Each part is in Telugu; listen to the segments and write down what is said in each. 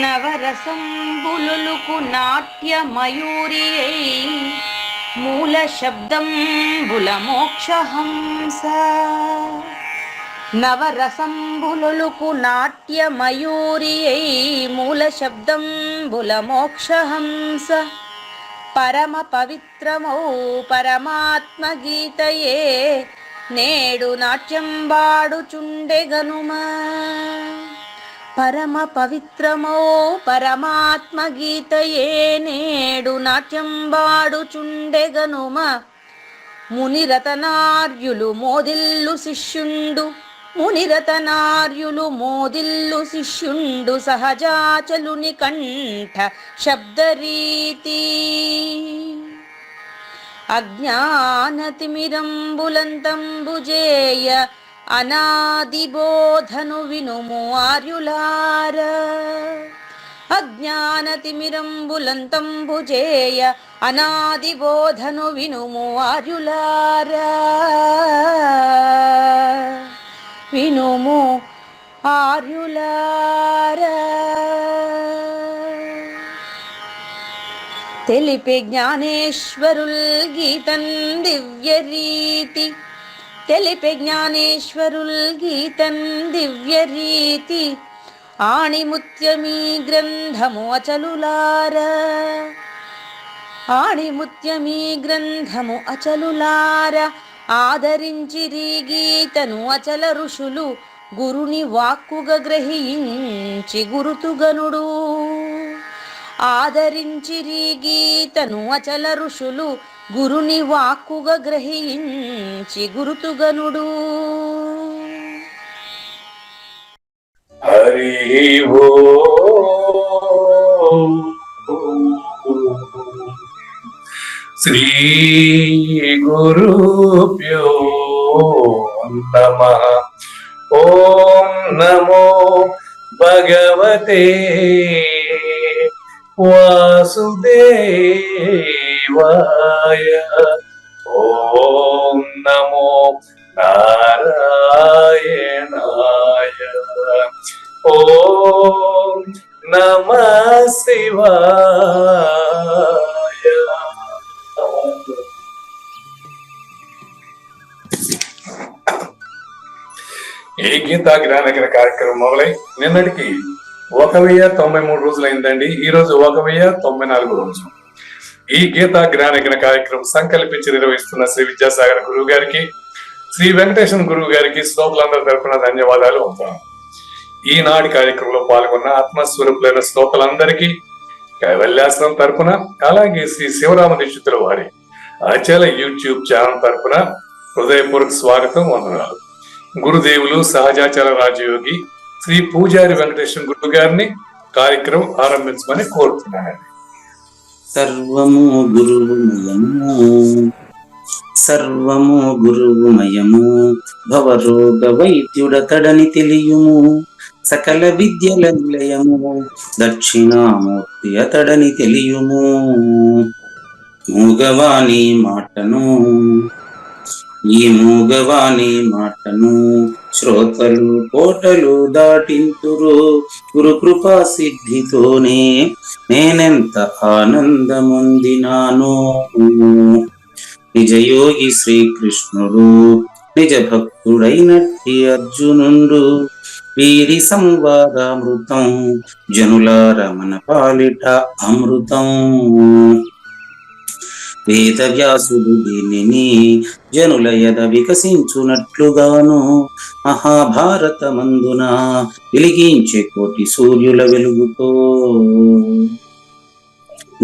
నవరసంబులుకు నాట్య మయూరియై మూల శబ్దంబుల మోక్షహంస. నవరసంబులుకు నాట్య మయూరియై మూల శబ్దంబుల మోక్షహంస. పరమ పవిత్రమౌ పరమాత్మ గీతయే నేడు నాట్యం బాడుచుండెగనుమా. పరమ పవిత్రమో పరమాత్మ గీతయే నేడు నాట్యం బాడుచుండెగనుమ. మునిరతనార్యులు మోదిల్లు శిష్యుండు, మునిరతనార్యులు మోదిల్లు శిష్యుండు సహజాచలుని కంఠ శబ్దరీతి. అజ్ఞానతిమిరంబులంతంబుజేయ అనాదిబోధను వినుము ఆర్యులార. అజ్ఞానతిమిరంబులంతంబుజేయ అనాదిబోధను వినుము ఆర్యులార. వినుము ఆర్యులార. తెలిపే జ్ఞానేశ్వరుల్ గీతన్ దివ్య రీతి. తెలిపే జ్ఞానేశ్వరుల్ గీతన్ దివ్య రీతి. ఆణిముత్యమీ గ్రంథము అచలులార. ఆణిముత్యమీ గ్రంథము అచలులార. ఆదరించిరి గీతను అచల ఋషులు గురుని వాక్కుగా గ్రహించి గురుతుగనుడు. ఆదరించిరి గీతను అచల ఋషులు గురుని వాక్కుగా గ్రహించి గురుతుగనుడు. హరి ఓం శ్రీ గురుభ్యో నమః. ఓం నమో భగవతే వాసుదేవాయ. ఓం నమో నారాయణాయ. ఓం నమః శివాయ. ఈ గీతా జ్ఞానగిన కార్యక్రమం మొదలై నిన్నటికి 1093 రోజులైందండి. ఈ రోజు 1094 రోజు. ఈ గీతా జ్ఞానగిన కార్యక్రమం సంకల్పించి నిర్వహిస్తున్న శ్రీ విద్యాసాగర్ గురువు గారికి, శ్రీ వెంకటేశ్వర గురువు గారికి శ్రోతలందరి తరపున ధన్యవాదాలు అవుతాను. ఈనాటి కార్యక్రమంలో పాల్గొన్న ఆత్మస్వరూపులైన శ్రోతలందరికీ కైవల్యాశ్రమం తరపున, అలాగే శ్రీ శివరామ దీక్షితుల వారి అచల యూట్యూబ్ ఛానల్ తరపున హృదయపూర్వక స్వాగతం, వందనాలు. గురుదేవులు సహజాచార రాజయోగి శ్రీ పూజారి వెంకటేశ్వర గురువు గారిని కార్యక్రమం ఆరంభించమని కోరుతున్నానండి. సర్వము గురువుమయము, సర్వము గురువుమయము. భవరోగ వైద్యుడతడని తెలియుము. సకల విద్యల నిలయము దక్షిణామూర్తి అతడని తెలియుము. మూగవాణి మాటను, ఈ మూగవాణి మాటను శ్రోతలు కోటలు దాటింతురు. గురు కృపా సిద్ధితోనే నేనెంత ఆనందమొందినాను. నిజయోగి శ్రీకృష్ణుడు, నిజ భక్తుడైనట్టి అర్జునుండు. వీరి సంవాదామృతం జనులార మన పాలిట అమృతం. వేద వ్యాసుడు దీనిని జనుల యద వికసించునట్లుగాను మహాభారతమందున వెలిగించే కోటి సూర్యుల వెలుగుతో.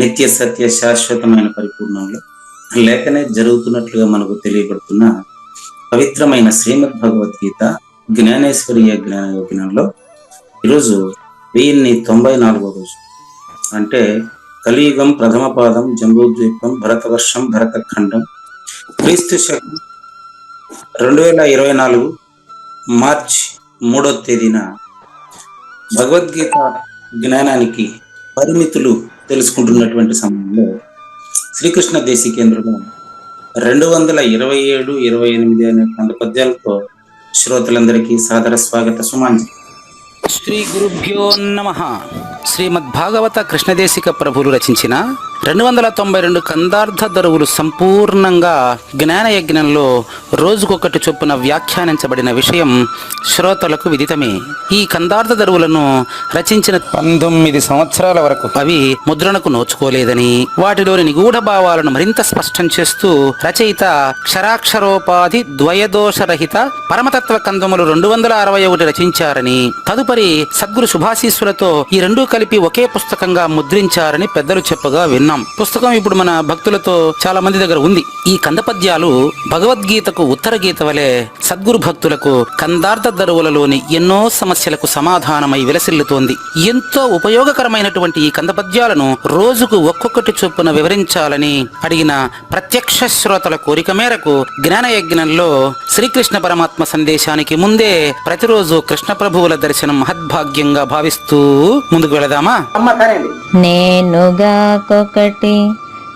నిత్య సత్య శాశ్వతమైన పరిపూర్ణంలో లేఖనే జరుగుతున్నట్లుగా మనకు తెలియబడుతున్న పవిత్రమైన శ్రీమద్ భగవద్గీత జ్ఞానేశ్వరీయ జ్ఞాన యోగినంలో ఈరోజు 1094వ రోజు. అంటే కలియుగం ప్రథమ పాదం జంబూద్వీపం భరతవర్షం భరతఖండం క్రీస్తు శకం 2024 మార్చ్ 3వ తేదీన భగవద్గీత జ్ఞానానికి పరిమితులు తెలుసుకుంటున్నటువంటి సమయంలో శ్రీకృష్ణ దేశికేంద్రుడు 227, 28 అనే 2 పద్యాలతో శ్రోతలందరికీ సాదర స్వాగత సుమాంజలి. శ్రీ గురుభ్యో నమః. శ్రీమద్భాగవత కృష్ణదేశిక ప్రభులు రచించిన 292 కందార్థ దరువులు సంపూర్ణంగా జ్ఞానయజ్ఞంలో రోజుకొకటి చొప్పున వ్యాఖ్యానించబడిన విషయం శ్రోతలకు విదితమే. ఈ కందార్థ దరువులను రచించిన 19 సంవత్సరాల వరకు అవి ముద్రణకు నోచుకోలేదని, వాటిలోని నిగూఢ భావాలను మరింత స్పష్టం చేస్తూ రచయిత క్షరాక్షరోపాధి ద్వయదోషరహిత పరమతత్వ కందములు 261 రచించారని, తదుపరి సద్గురు శుభాశీస్సులతో ఈ రెండూ కలిపి ఒకే పుస్తకంగా ముద్రించారని పెద్దలు చెప్పగా విన్నాం. పుస్తకం ఇప్పుడు మన భక్తులతో చాలా మంది దగ్గర ఉంది. ఈ కందపద్యాలు భగవద్గీతకు ఉత్తర గీత వలె సద్గురు భక్తులకు కందార్థ దరువులలోని ఎన్నో సమస్యలకు సమాధానమై విలసిల్లుతోంది. ఎంతో ఉపయోగకరమైనటువంటి ఈ కందపద్యాలను రోజుకు ఒక్కొక్కటి చొప్పున వివరించాలని అడిగిన ప్రత్యక్ష శ్రోతల కోరిక మేరకు జ్ఞానయజ్ఞంలో శ్రీకృష్ణ పరమాత్మ సందేశానికి ముందే ప్రతిరోజు కృష్ణ ప్రభువుల దర్శనం మహద్భాగ్యంగా భావిస్తూ ముందుకు వెళదామా? నేనుగా కొకటి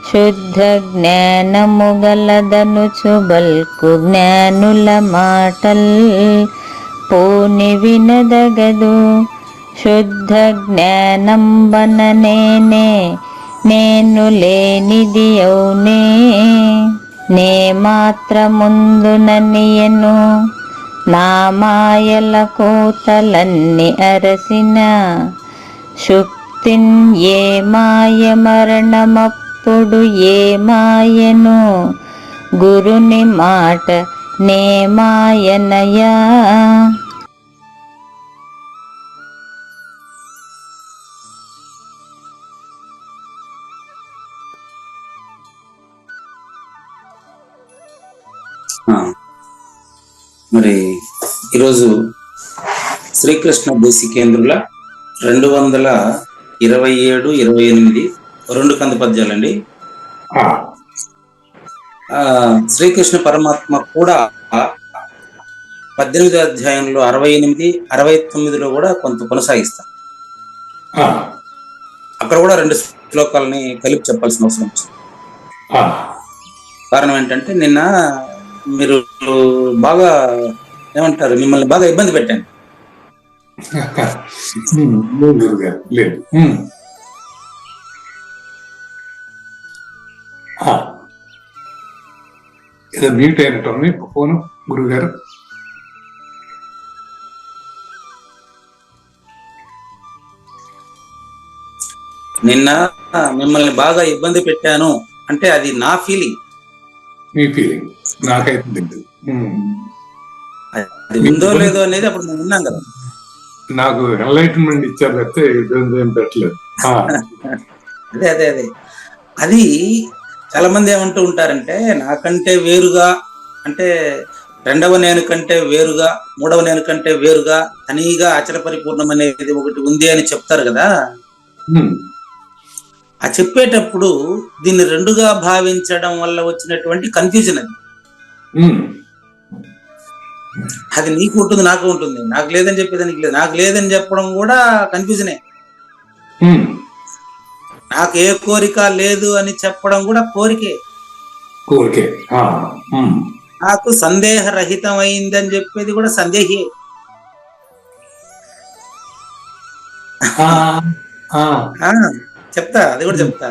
శుద్ధ జ్ఞానము గలదనుచు బల్కు జ్ఞానుల మాటల్ పోని వినదగదు. శుద్ధ జ్ఞానం బననేనే నేను లేనిది అవునే నే మాత్రముందుననియను నా మాయల కోతలన్నీ అరసిన శుక్తిన్ ఏ మాయ మరణమప్పుడు ఏ మాయను గురుని మాట నే మాయనయా. మరి ఈరోజు శ్రీకృష్ణ దేశికేంద్రుల 227, 28 2 కంద పద్యాలండి. శ్రీకృష్ణ పరమాత్మ కూడా 18వ అధ్యాయంలో 68, 69లో కూడా కొంత కొనసాగిస్తాం. అక్కడ కూడా 2 శ్లోకాలని కలిపి చెప్పాల్సిన అవసరం వచ్చింది. కారణం ఏంటంటే నిన్న మీరు బాగా ఏమంటారు, మిమ్మల్ని బాగా ఇబ్బంది పెట్టాను. ఏదో మ్యూట్ అయినట్టు ఫోన్ గురువు గారు. నిన్న మిమ్మల్ని బాగా ఇబ్బంది పెట్టాను అంటే అది నా ఫీలింగ్. మీ ఫీలింగ్ నాకైతే అది ఉందో లేదో అనేది అప్పుడు మేము ఉన్నాం కదా. నాకు ఎన్లైట్మెంట్ ఇచ్చారు లేకపోతే ఏం పెట్టలేదు. అదే అదే అదే అది చాలా మంది ఏమంటూ ఉంటారంటే నాకంటే వేరుగా, అంటే రెండవ నేను కంటే వేరుగా, మూడవ నేను కంటే వేరుగా తనీగా అచల పరిపూర్ణం అనేది ఒకటి ఉంది అని చెప్తారు కదా. ఆ చెప్పేటప్పుడు దీన్ని రెండుగా భావించడం వల్ల వచ్చినటువంటి కన్ఫ్యూజన్ అది నీకు ఉంటుంది, నాకు ఉంటుంది. నాకు లేదని చెప్పేదానికి లేదు, నాకు లేదని చెప్పడం కూడా కన్ఫ్యూజనే. నాకు ఏ కోరిక లేదు అని చెప్పడం కూడా కోరికే. నాకు సందేహరహితమైందని చెప్పేది కూడా సందేహే. చెప్తా, అది కూడా చెప్తా.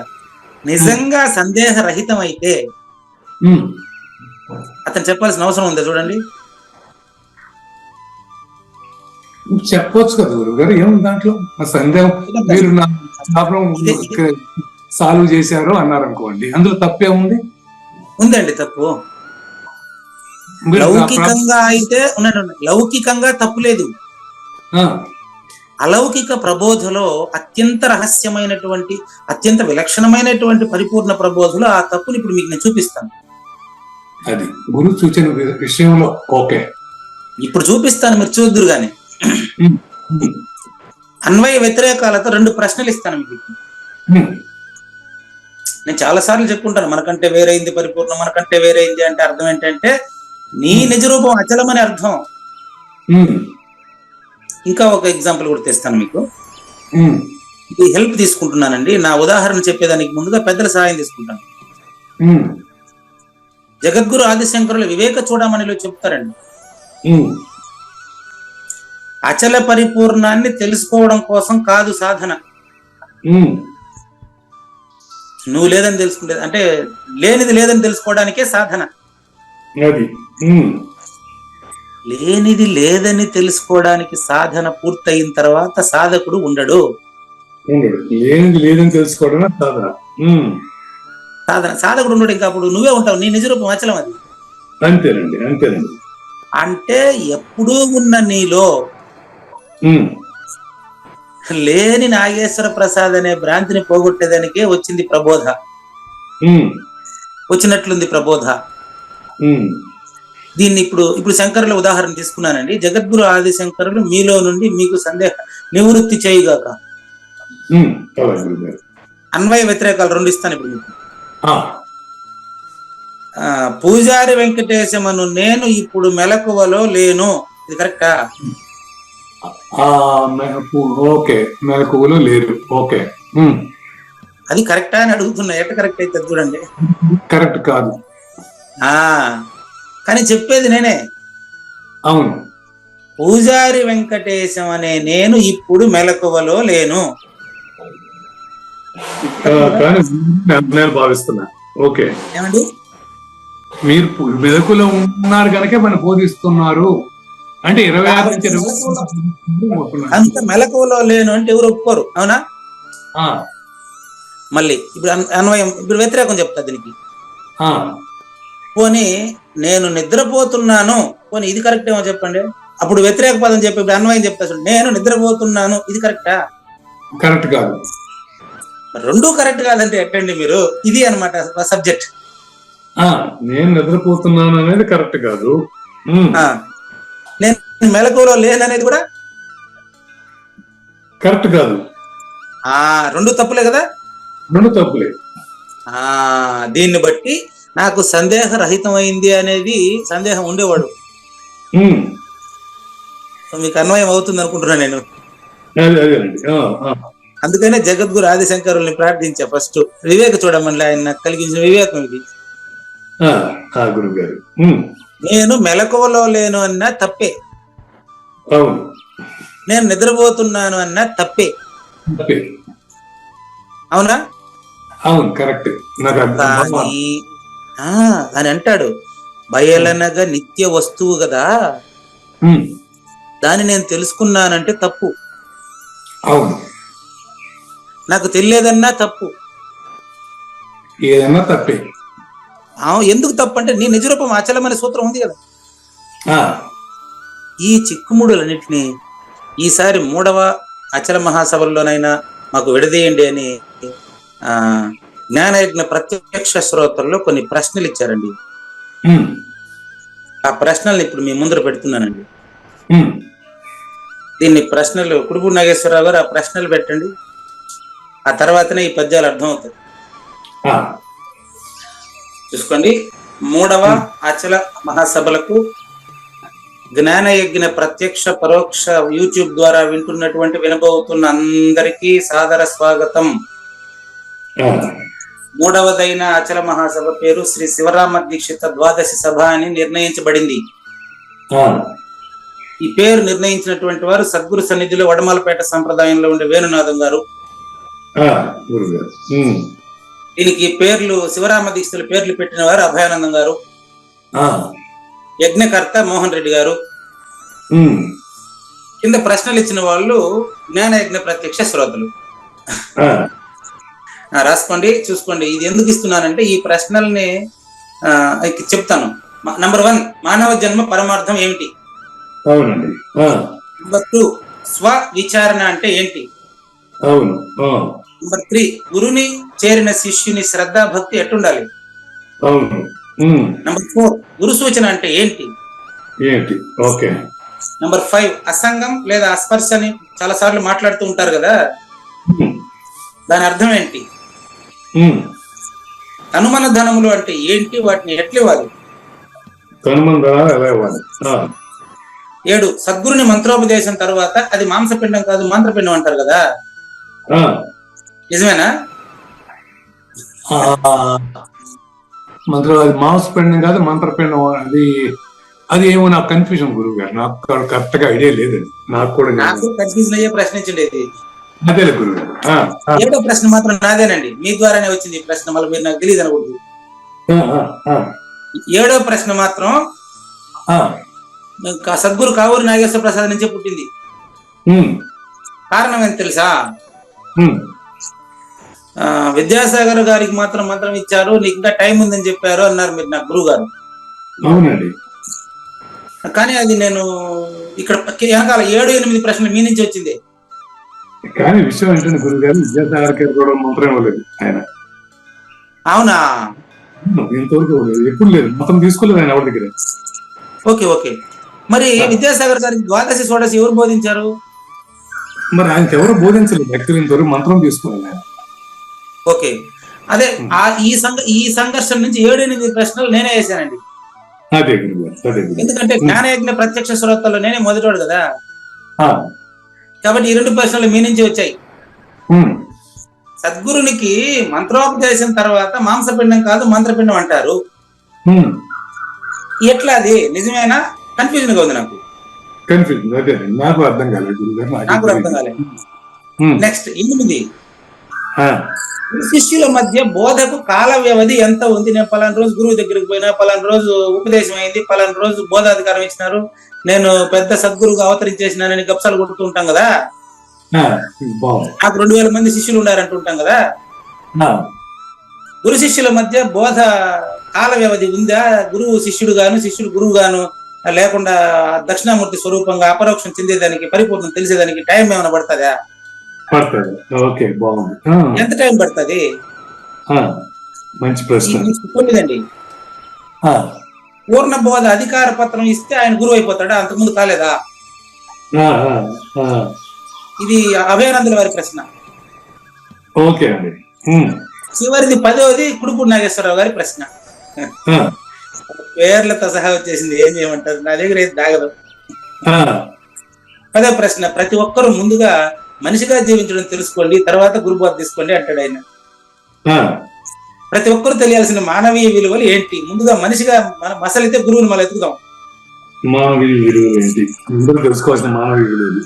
నిజంగా సందేహరహితం అయితే అతను చెప్పాల్సిన అవసరం ఉందా? చూడండి, చెప్పొచ్చు కదా గురువు గారు, ఏముంది దాంట్లో సందేహం. మీరు నా ప్రాబ్లం సాల్వ్ చేశారు అన్నారు అనుకోండి, అందులో తప్పే ఉంది? ఉందండి తప్పు. లౌకికంగా అయితే లౌకికంగా తప్పు లేదు. అలౌకిక ప్రబోధలో అత్యంత రహస్యమైనటువంటి, అత్యంత విలక్షణమైనటువంటి పరిపూర్ణ ప్రబోధలో ఆ తప్పుని ఇప్పుడు మీకు నేను చూపిస్తాను. అది గురు సూచన విషయంలో ఓకే, ఇప్పుడు చూపిస్తాను, మీరు చూద్దురు గాని. అన్వయ వ్యతిరేకాలతో 2 ప్రశ్నలు ఇస్తాను మీకు. నేను చాలా సార్లు చెప్పుకుంటాను, మనకంటే వేరైంది పరిపూర్ణం, మనకంటే వేరైంది అంటే అర్థం ఏంటంటే నీ నిజ రూపం అచలం అని అర్థం. ఇంకా ఒక ఎగ్జాంపుల్ కూడా తెస్తాను మీకు. ఇది హెల్ప్ తీసుకుంటున్నానండి, నా ఉదాహరణ చెప్పేదానికి ముందుగా పెద్దల సహాయం తీసుకుంటాను. జగద్గురు ఆదిశంకరులు వివేక చూడమనిలో చెప్తారండి, అచల పరిపూర్ణాన్ని తెలుసుకోవడం కోసం కాదు సాధన. నువ్వు లేదని తెలుసుకుంటే అంటే లేనిది లేదని తెలుసుకోవడానికే సాధన. లేనిది లేదని తెలుసుకోవడానికి సాధన పూర్తయిన తర్వాత సాధకుడు ఉండడు. లేనిది లేదని తెలుసుకోవడం సాధన. సాధకుడు ఉండడు, ఇంకా అప్పుడు నువ్వే ఉంటావు, నీ నిజరూపం అచలం అది. అంతేనండి, అంతేనండి. అంటే ఎప్పుడూ ఉన్న నీలో లేని నాగేశ్వర ప్రసాద్ అనే భ్రాంతిని పోగొట్టేదానికే వచ్చింది ప్రబోధ, వచ్చినట్లుంది ప్రబోధ. దీన్ని ఇప్పుడు శంకరుల ఉదాహరణ తీసుకున్నానండి. జగద్గురు ఆది శంకరులు మీలో నుండి మీకు సందేహ నివృత్తి చేయుగాక. అన్వయ వ్యతిరేకాలు 2 ఇస్తాను ఇప్పుడు మీకు. పూజారి వెంకటేశమను నేను ఇప్పుడు మెలకువలో లేను, ఇది కరెక్టా? ఓకే, మెలకువలో లేరు. ఓకే, అది కరెక్టా అని అడుగుతున్నా. ఎట్ట కరెక్ట్ అయితే చూడండి. కరెక్ట్ కాదు. కానీ చెప్పేది నేనే. అవును, పూజారి వెంకటేశం అనే నేను ఇప్పుడు మెలకువలో లేను కానీ నేను భావిస్తున్నా. ఓకే, ఏమండి, మీరు మెలకులో ఉన్నారు కనుక మనం బోధిస్తున్నారు అంటే 26 నుంచి 20 అంత మెలకువలో లేను అంటే ఎవరు ఒప్పుకోరు, అవునా? మళ్ళీ ఇప్పుడు అన్వయం, ఇప్పుడు వ్యతిరేకం చెప్తా దీనికి. పోనీ నేను నిద్రపోతున్నాను, పోనీ ఇది కరెక్ట్ ఏమో చెప్పండి. అప్పుడు వ్యతిరేక పదం చెప్పి ఇప్పుడు అన్వయం చెప్తా చూడండి, నేను నిద్రపోతున్నాను, ఇది కరెక్టా? కరెక్ట్ కాదు. 2 కరెక్ట్ కాదంటే ఎట్టండి మీరు? ఇది అనమాట సబ్జెక్ట్. నేను నిద్రపోతున్నాను అనేది కరెక్ట్ కాదు. నేను మెలకువలో లేననేది కూడా కరెక్ట్ కాదు. 2 తప్పులే కదా? 2 తప్పులే. దీన్ని బట్టి నాకు సందేహ రహితమైంది అనేది సందేహం ఉండేవాడు. మీకు అన్వయం అవుతుంది అనుకుంటున్నా నేను. అందుకనే జగద్గురు ఆదిశంకరుల్ని ప్రార్థించా ఫస్ట్. వివేక చూడమని ఆయన నాకు కలిగించిన వివేకం ఇది. గురుగారు, నేను మెలకువలో లేను అన్నా తప్పే, నేను నిద్రపోతున్నాను అన్నా తప్పే, అవునా? అవును, కరెక్ట్. అని అంటాడు, బయలనగా నిత్య వస్తువు కదా, దాన్ని నేను తెలుసుకున్నానంటే తప్పు. అవును, నాకు తెలియదన్నా తప్పు, ఏదన్నా తప్పే. ఎందుకు తప్పు అంటే నీ నిజరూపం అచలమైన సూత్రం ఉంది కదా. ఈ చిక్కుముడులన్నిటినీ ఈసారి 3వ అచల మహాసభల్లోనైనా మాకు విడదీయండి అని జ్ఞానయజ్ఞ ప్రత్యక్ష శ్రోతల్లో కొన్ని ప్రశ్నలు ఇచ్చారండి. ఆ ప్రశ్నల్ని ఇప్పుడు మీ ముందర పెడుతున్నానండి. దీన్ని ప్రశ్నలు కుడుపూడి నాగేశ్వరరావు గారు ఆ ప్రశ్నలు పెట్టండి, ఆ తర్వాతనే ఈ పద్యాలు అర్థమవుతాయి. చూసుకోండి. 3వ అచల మహాసభలకు జ్ఞానయజ్ఞ ప్రత్యక్ష పరోక్ష యూట్యూబ్ ద్వారా వింటున్నటువంటి వినబోతున్న అందరికీ సాదర స్వాగతం. 3వదైన అచల మహాసభ పేరు శ్రీ శివరామ దీక్షిత ద్వాదశి సభ అని నిర్ణయించబడింది. ఈ పేరు నిర్ణయించినటువంటి వారు సద్గురు సన్నిధిలో వడమలపేట సంప్రదాయంలో ఉండే వేణునాథం గారు. దీనికి పేర్లు శివరామ దీక్షల పేర్లు పెట్టిన వారు అభయానందం గారు, యజ్ఞకర్త మోహన్ రెడ్డి గారు. కింద ప్రశ్నలు ఇచ్చిన వాళ్ళు జ్ఞానయజ్ఞ ప్రత్యక్ష శ్రోతలు. రాసుకోండి, చూసుకోండి. ఇది ఎందుకు ఇస్తున్నానంటే ఈ ప్రశ్నల్ని చెప్తాను. నంబర్ 1, మానవ జన్మ పరమార్థం ఏమిటి? అవునండి. నంబర్ 2, స్వ విచారణ అంటే ఏంటి? అవును. నెంబర్ 3, గురుని చేరిన శిష్యుని శ్రద్ధ భక్తి ఎట్టుండాలి? అవును. నెంబర్ 4, గురు సూచన అంటే ఏంటి? ఏంటి? ఓకే. నెంబర్ 5, అసంగం లేదా అస్పర్శ అని చాలా సార్లు మాట్లాడుతూ ఉంటారు కదా, దాని అర్థం ఏంటి? తనుమన ధనములు అంటే ఏంటి? వాటిని ఎట్లా ఇవ్వాలి? 7, సద్గురుని మంత్రోపదేశం తర్వాత అది మాంసపిండం కాదు మంత్రపిండం అంటారు కదా, నిజమేనా? మాంసపిండం కాదు మంత్రపిండం, అది ఏమో నాకు కన్ఫ్యూజన్ గురువు గారు, నాకు కరెక్ట్ గా ఐడియా లేదు. నాకు కూడా కన్ఫ్యూజన్ అయ్యే ప్రశ్నించండి. అదే గురువు గారు. 7వ ప్రశ్న మాత్రం నాదేనండి, మీ ద్వారానే వచ్చింది ఈ ప్రశ్న, మళ్ళీ మీరు నాకు తెలియదు అనకూడదు. 7వ ప్రశ్న మాత్రం సద్గురు కావూరి నాగేశ్వర ప్రసాద్ నుంచే పుట్టింది. కారణం ఏంటి తెలుసా? విద్యాసాగర్ గారికి మాత్రం మంత్రం ఇచ్చారు, నీకు ఇంకా టైం ఉందని చెప్పారు అన్నారు మీరు నాకు గురువు గారు. అవునండి. కానీ అది నేను ఇక్కడ వెనకాల 7-8 ప్రశ్నలు మీ నుంచి వచ్చింది. కానీ విషయం ఏంటంటే గురువు గారు విద్యాసాగర్ గారు కూడా మంత్రం ఇవ్వలేదు ఆయన. అవునా? ఇంతవరకు ఎప్పుడు లేదు, మొత్తం తీసుకోలేదు ఆయన ఎవరి దగ్గర. ఓకే. మరి విద్యాసాగర్ గారికి ద్వాదశి షోడశి ఎవరు బోధించారు? మరి ఆయనకి ఎవరు బోధించలేదు యాక్చువల్లీ, ఇంతవరకు మంత్రం తీసుకోలేదు ఆయన. ఓకే, అదే ఈ సంఘర్షణ నుంచి 7-8 ప్రశ్నలు నేనే వేసానండి. అదే ఎందుకంటే జ్ఞానయజ్ఞ ప్రత్యక్ష శ్రోతల్లో నేనే మొదటివాడు కదా, కాబట్టి ఈ 2 ప్రశ్నలు మీ నుంచి వచ్చాయి. సద్గురునికి మంత్రోపదేశం తర్వాత మాంసపిండం కాదు మంత్రపిండం అంటారు, ఎట్లా అది నిజమేనా? కన్ఫ్యూజన్ గా ఉంది నాకు. నాకు అర్థం కాలేదు గురువు గారు, నాకు కూడా అర్థం కాలేదు. నెక్స్ట్ 8, శిష్యుల మధ్య బోధకు కాల వ్యవధి ఎంత ఉంది? నేను పలానా రోజు గురువు దగ్గరికి పోయినా, పలానా రోజు ఉపదేశం అయింది, పలానా రోజు బోధాధికారం ఇచ్చినారు, నేను పెద్ద సద్గురువుగా అవతరించేసినానని గప్సాలు కొడుతూ ఉంటాం కదా, నాకు 2000 మంది శిష్యులు ఉన్నారంటుంటాం కదా, గురు శిష్యుల మధ్య బోధ కాల వ్యవధి ఉందా? గురువు శిష్యుడు గాను శిష్యుడు గురువు గాను లేకుండా దక్షిణామూర్తి స్వరూపంగా అపరోక్షం చెందేదానికి పరిపూర్ణం తెలిసేదానికి టైం ఏమైనా పడుతుందా? ఎంత టైం పడుతుంది? మంచి ప్రశ్న. 9, పూర్ణ బోధ అధికార పత్రం ఇస్తే ఆయన గురువు అయిపోతాడా? అంతకుముందు కాలేదా? ఇది అభయానందుల వారి ప్రశ్న. ఓకే అండి. చివరిది 10వది కుడుపూడి నాగేశ్వరరావు గారి ప్రశ్న. పేర్లతో సహా వచ్చేసింది, ఏం చేయమంటారు, నా దగ్గర ఏది దాగదు. 10వ ప్రశ్న, ప్రతి ఒక్కరూ ముందుగా మనిషిగా జీవించడం తెలుసుకోండి, తర్వాత గురుబోధ తీసుకోండి అంటాడు ఆయన. ప్రతి ఒక్కరు తెలియాల్సిన మానవీయ విలువలు ఏంటి? ముందుగా మనిషిగా మసలితే గురువుని మనం ఎత్తుకుదాం. మానవీయ విలువలు ఏంటి? తెలుసుకోవాల్సిన మానవీయ విలువలు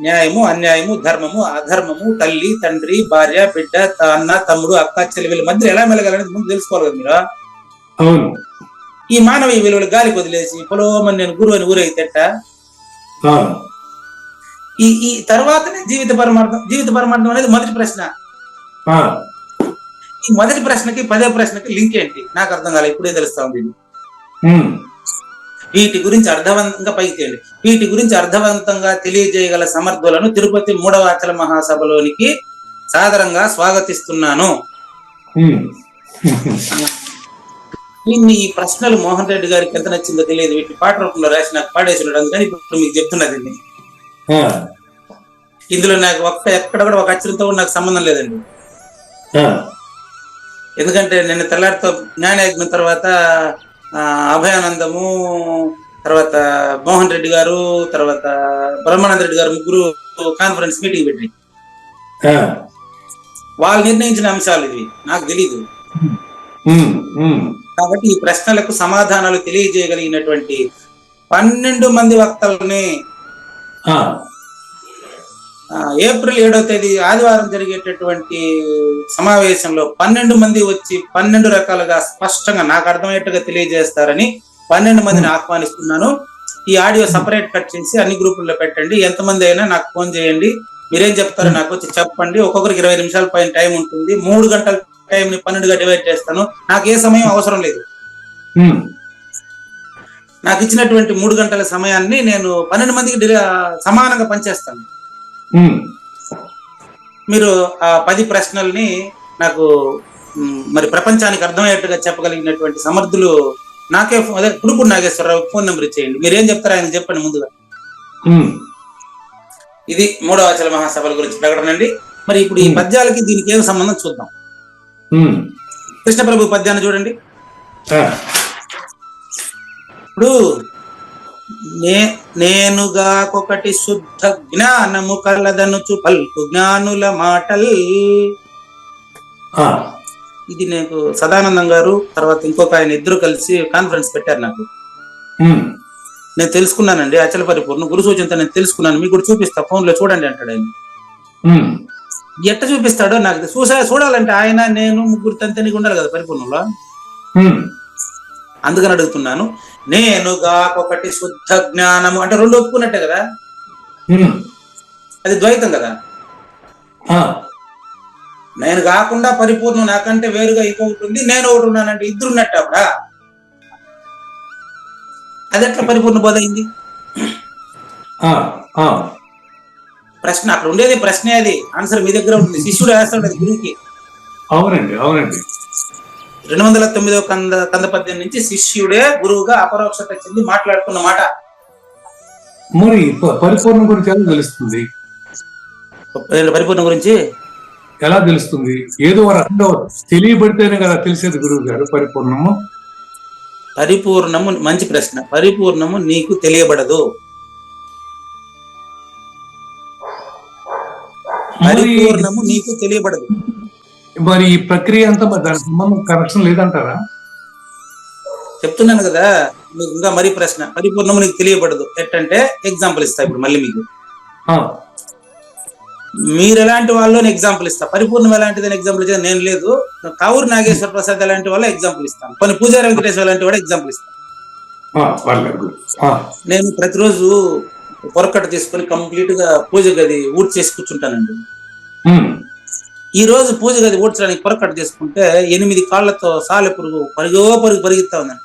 న్యాయము, అన్యాయము, ధర్మము, అధర్మము, తల్లి, తండ్రి, భార్య, బిడ్డ, అన్న, తమ్ముడు, అక్క, చెల్లి వీళ్ళ మధ్య ఎలా మెలగాలనేది ముందు తెలుసుకోవాలి కదా మీరు. అవును. ఈ మానవీయ విలువలు గాలికి వదిలేసి పొలవమని నేను గురువు అని ఊరైతేట ఈ తర్వాతనే జీవిత పరమార్థం అనేది మొదటి ప్రశ్న. ఈ మొదటి ప్రశ్నకి 10వ ప్రశ్నకి లింక్ ఏంటి? నాకు అర్థం కాలేదు, ఇప్పుడే తెలుస్తా ఉంది. వీటి గురించి అర్థవంతంగా పైకి తేండి. వీటి గురించి అర్థవంతంగా తెలియజేయగల సమర్థులను తిరుపతి 3వ అచల మహాసభలోనికి సాదరంగా స్వాగతిస్తున్నాను. ఈ ప్రశ్నలు మోహన్ రెడ్డి గారికి ఎంత నచ్చిందో తెలియదు, వీటిని పాట రూపంలో రాసి నాకు పాడేసి ఉండడం, కానీ ఇప్పుడు మీకు చెప్తున్నది ఇందులో నాకు ఎక్కడ కూడా ఒక అక్షరంతో కూడా నాకు సంబంధం లేదండి. ఎందుకంటే నేను తెల్లారితో జ్ఞానయజ్ఞం తర్వాత అభయానందము, తర్వాత మోహన్ రెడ్డి గారు, తర్వాత బ్రహ్మానంద రెడ్డి గారు ముగ్గురు కాన్ఫరెన్స్ మీటింగ్ పెట్టి వాళ్ళు నిర్ణయించిన అంశాలు ఇవి, నాకు తెలీదు. కాబట్టి ఈ ప్రశ్నలకు సమాధానాలు తెలియజేయగలిగినటువంటి 12 మంది వక్తల్ని ఏప్రిల్ 7వ తేదీ ఆదివారం జరిగేటటువంటి సమావేశంలో 12 మంది వచ్చి 12 రకాలుగా స్పష్టంగా నాకు అర్థమయ్యేట్టుగా తెలియజేస్తారని 12 మందిని ఆహ్వానిస్తున్నాను. ఈ ఆడియో సపరేట్ కట్ చేసి అన్ని గ్రూపుల్లో పెట్టండి. ఎంతమంది అయినా నాకు ఫోన్ చేయండి, మీరేం చెప్తారో నాకు వచ్చి చెప్పండి. ఒక్కొక్కరికి 20 నిమిషాల పైన టైం ఉంటుంది. 3 గంటల టైం ని 12గా డివైడ్ చేస్తాను. నాకు ఏ సమయం అవసరం లేదు. నాకు ఇచ్చినటువంటి 3 గంటల సమయాన్ని నేను 12 మందికి సమానంగా పనిచేస్తాను. మీరు ఆ 10 ప్రశ్నల్ని నాకు మరి ప్రపంచానికి అర్థమయ్యేట్టుగా చెప్పగలిగినటువంటి సమర్థులు నాకే అదే కుడుపూడి నాగేశ్వరరావు ఫోన్ నెంబర్ ఇచ్చేయండి. మీరేం చెప్తారో ఆయన చెప్పండి ముందుగా. ఇది 3వ అచల మహాసభల గురించి ప్రకటన అండి. మరి ఇప్పుడు ఈ పద్యాలకి దీనికి ఏం సంబంధం చూద్దాం. కృష్ణప్రభు పద్యాన్ని చూడండి. ఇప్పుడు నేనుగాకొకటి శుద్ధ జ్ఞానము కలదనుచు పల్కు జ్ఞానుల మాటల్. ఇది నాకు సదానందం గారు తర్వాత ఇంకొక ఆయన ఇద్దరు కలిసి కాన్ఫరెన్స్ పెట్టారు. నాకు నేను తెలుసుకున్నానండి అచల పరిపూర్ణ గురు సూచనతో నేను తెలుసుకున్నాను. మీకు కూడా చూపిస్తా, ఫోన్ లో చూడండి అంటాడు ఆయన. ఎట్ట చూపిస్తాడో నాకు చూడాలంటే ఆయన నేను ముగ్గురు తంతనికి ఉండాలి కదా పరిపూర్ణంలో. అందుకని అడుగుతున్నాను. నేనుగాకొకటి శుద్ధ జ్ఞానము అంటే 2 ఒప్పుకున్నట్టే కదా, అది ద్వైతం కదా. నేను కాకుండా పరిపూర్ణం నాకంటే వేరుగా ఇంకొకటి ఉంది, నేను ఒకటి ఉన్నానంటే ఇద్దరు ఉన్నట్టు అప్పుడా. అది ఎట్లా పరిపూర్ణ బోధ అయింది? ప్రశ్న అక్కడ ఉండేది ప్రశ్నే, అది ఆన్సర్ మీ దగ్గర ఉంటుంది. శిష్యుడు వేస్తాడు అది గురువుకి. అవునండి అవునండి. 209వ కంద పద్యం నుంచి శిష్యుడే గురువుగా అపరోక్షత చెంది మాట్లాడుకున్న మాట. మరి పరిపూర్ణం గురించి ఎలా తెలుస్తుంది? పరిపూర్ణం గురించి ఎలా తెలుస్తుంది? ఏదో రకంగా తెలియబడితేనే కదా తెలిసేది గురువు గారు పరిపూర్ణము. పరిపూర్ణము మంచి ప్రశ్న. పరిపూర్ణము నీకు తెలియబడదు. పరిపూర్ణము నీకు తెలియబడదు. మరి ఈ ప్రక్రియ అంతా దాని సంబంధం కనెక్షన్ లేదంటారా? చెప్తున్నాను కదా మీకు. ఇంకా మరీ ప్రశ్న. పరిపూర్ణము నీకు తెలియబడదు ఎట్టంటే ఎగ్జాంపుల్ ఇస్తా ఇప్పుడు మళ్ళీ మీకు. మీరు ఎలాంటి వాళ్ళు ఎగ్జాంపుల్ ఇస్తా. పరిపూర్ణం ఎలాంటిదని ఎగ్జాంపుల్ ఇచ్చా నేను లేదు. కావూరు నాగేశ్వర ప్రసాద్ ఎలాంటి వాళ్ళ ఎగ్జాంపుల్ ఇస్తాను. కొన్ని పూజారి వెంకటేశ్వర ఎలాంటి వాడు ఎగ్జాంపుల్ ఇస్తాను. నేను ప్రతిరోజు పొరకట్ట తీసుకొని కంప్లీట్ గా పూజ గది ఊడ్చి చేసి కూర్చుంటానండి. ఈ రోజు పూజ గది ఊడ్చడానికి పొరకట్ట చేసుకుంటే 8 కాళ్లతో సాలెపురుగు పరిగెత్తా ఉందండి.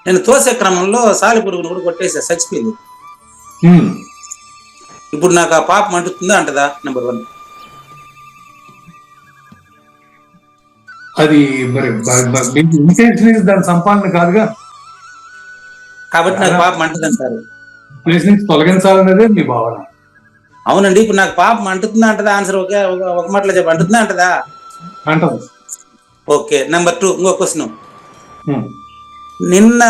నేను తోసే క్రమంలో సాలెపురుగును కూడా కొట్టేసా, చచ్చిపోయింది. ఇప్పుడు నాకు ఆ పాపం అంటుతుందా అంటదా? నెంబర్ 1. అది మరి దాని సంపాదన కాదుగా, కాబట్టి నాకు పాపం అంటదంటారు. తొలగించాలనేదే మీ భావన. అవునండి. ఇప్పుడు నాకు పాపం అంటుతుందా అంటదా? ఆన్సర్ ఒక మాటలో చెప్పి అంటుందా అంటదా? అంటది. ఓకే. నెంబర్ 2 ఇంకో క్వశ్చన్. నిన్న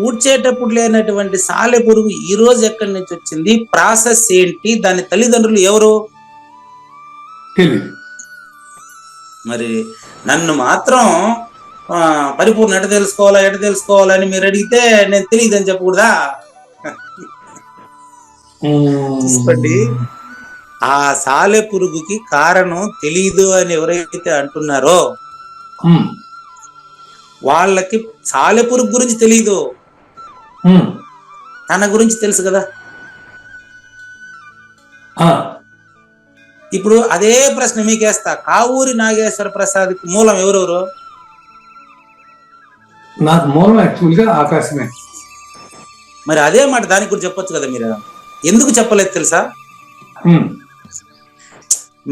ఊడ్చేటప్పుడు లేనటువంటి సాలె పురుగు ఈ రోజు ఎక్కడి నుంచి వచ్చింది? ప్రాసెస్ ఏంటి? దాని తల్లిదండ్రులు ఎవరు? మరి నన్ను మాత్రం పరిపూర్ణ ఎట తెలుసుకోవాలని మీరు అడిగితే నేను తెలియదని చెప్పకూడదా? చూసుకోండి, ఆ సాలె పురుగుకి కారణం తెలీదు అని ఎవరైతే అంటున్నారో వాళ్ళకి సాలె పురుగు గురించి తెలీదు, తన గురించి తెలుసు కదా. ఇప్పుడు అదే ప్రశ్న మీకేస్తా. కావూరి నాగేశ్వర ప్రసాద్ కి మూలం ఎవరెవరు? నాకు మూలం యాక్చువల్గా ఆకాశమే. మరి అదే మాట దానికి కూడా చెప్పొచ్చు కదా. మీరు ఎందుకు చెప్పలేదు తెలుసా?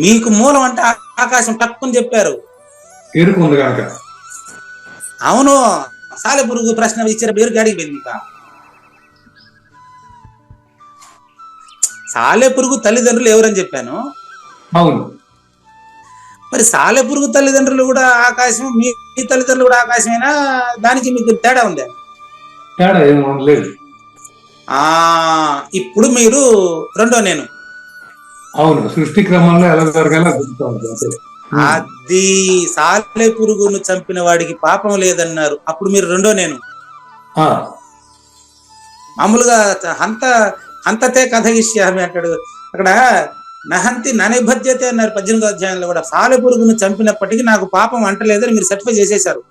మీకు మూలం అంటే ఆకాశం తక్కువ చెప్పారు. ఎరుకుంది కనుక. అవును. సాలె పురుగు ప్రశ్న ఇచ్చారు, పేరు గాడికి పోయింది. ఇంకా సాలె పురుగు తల్లిదండ్రులు ఎవరని చెప్పాను. అవును. మరి సాలె పురుగు తల్లిదండ్రులు కూడా ఆకాశం, మీ తల్లిదండ్రులు కూడా ఆకాశమేనా? దానికి మీకు తేడా ఉందా? తేడా ఏం లేదు. ఇప్పుడు మీరు రెండో నేను. అవును, సృష్టి క్రమంలో ఎలా జరగాలో అది సాలె పురుగును చంపిన వాడికి పాపం లేదన్నారు. అప్పుడు మీరు రెండో నేను. మామూలుగా హంతతే కథయిష్యామి అంటాడు అక్కడ. నహంతి ననిభద్యతే అన్నారు 18వ అధ్యాయంలో కూడా. సాలె పురుగును చంపినప్పటికీ నాకు పాపం అంటలేదని మీరు సర్టిఫై చేసేశారు.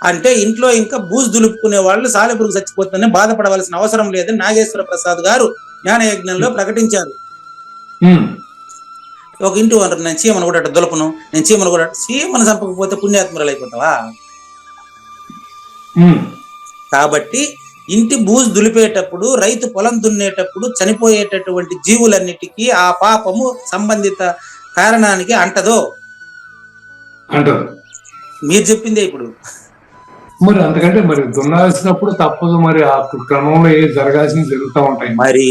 అంటే ఇంట్లో ఇంకా బూజు దులుపుకునే వాళ్ళు సాలె పురుగు చచ్చిపోతుందని బాధపడవలసిన అవసరం లేదని నాగేశ్వర ప్రసాద్ గారు జ్ఞానయజ్ఞంలో ప్రకటించారు. ఒక ఇంటి ఓనర్, నేను చీమను కూడా దులపను, నేను చీమను చంపకపోతే పుణ్యాత్మరాలు అయిపోతావా? ఉమ్, కాబట్టి ఇంటి బూజు దులిపేటప్పుడు, రైతు పొలం దున్నేటప్పుడు చనిపోయేటటువంటి జీవులన్నిటికీ ఆ పాపము సంబంధిత కారణానికి అంటదో. అంటారు. మీరు చెప్పిందే ఇప్పుడు. మరి అంతకంటే మరి దున్నాల్సినప్పుడు తప్పదు, మరి ఆ క్రమంలో ఏ జరగాల్సినవి జరుగుతూ ఉంటాయి. మరి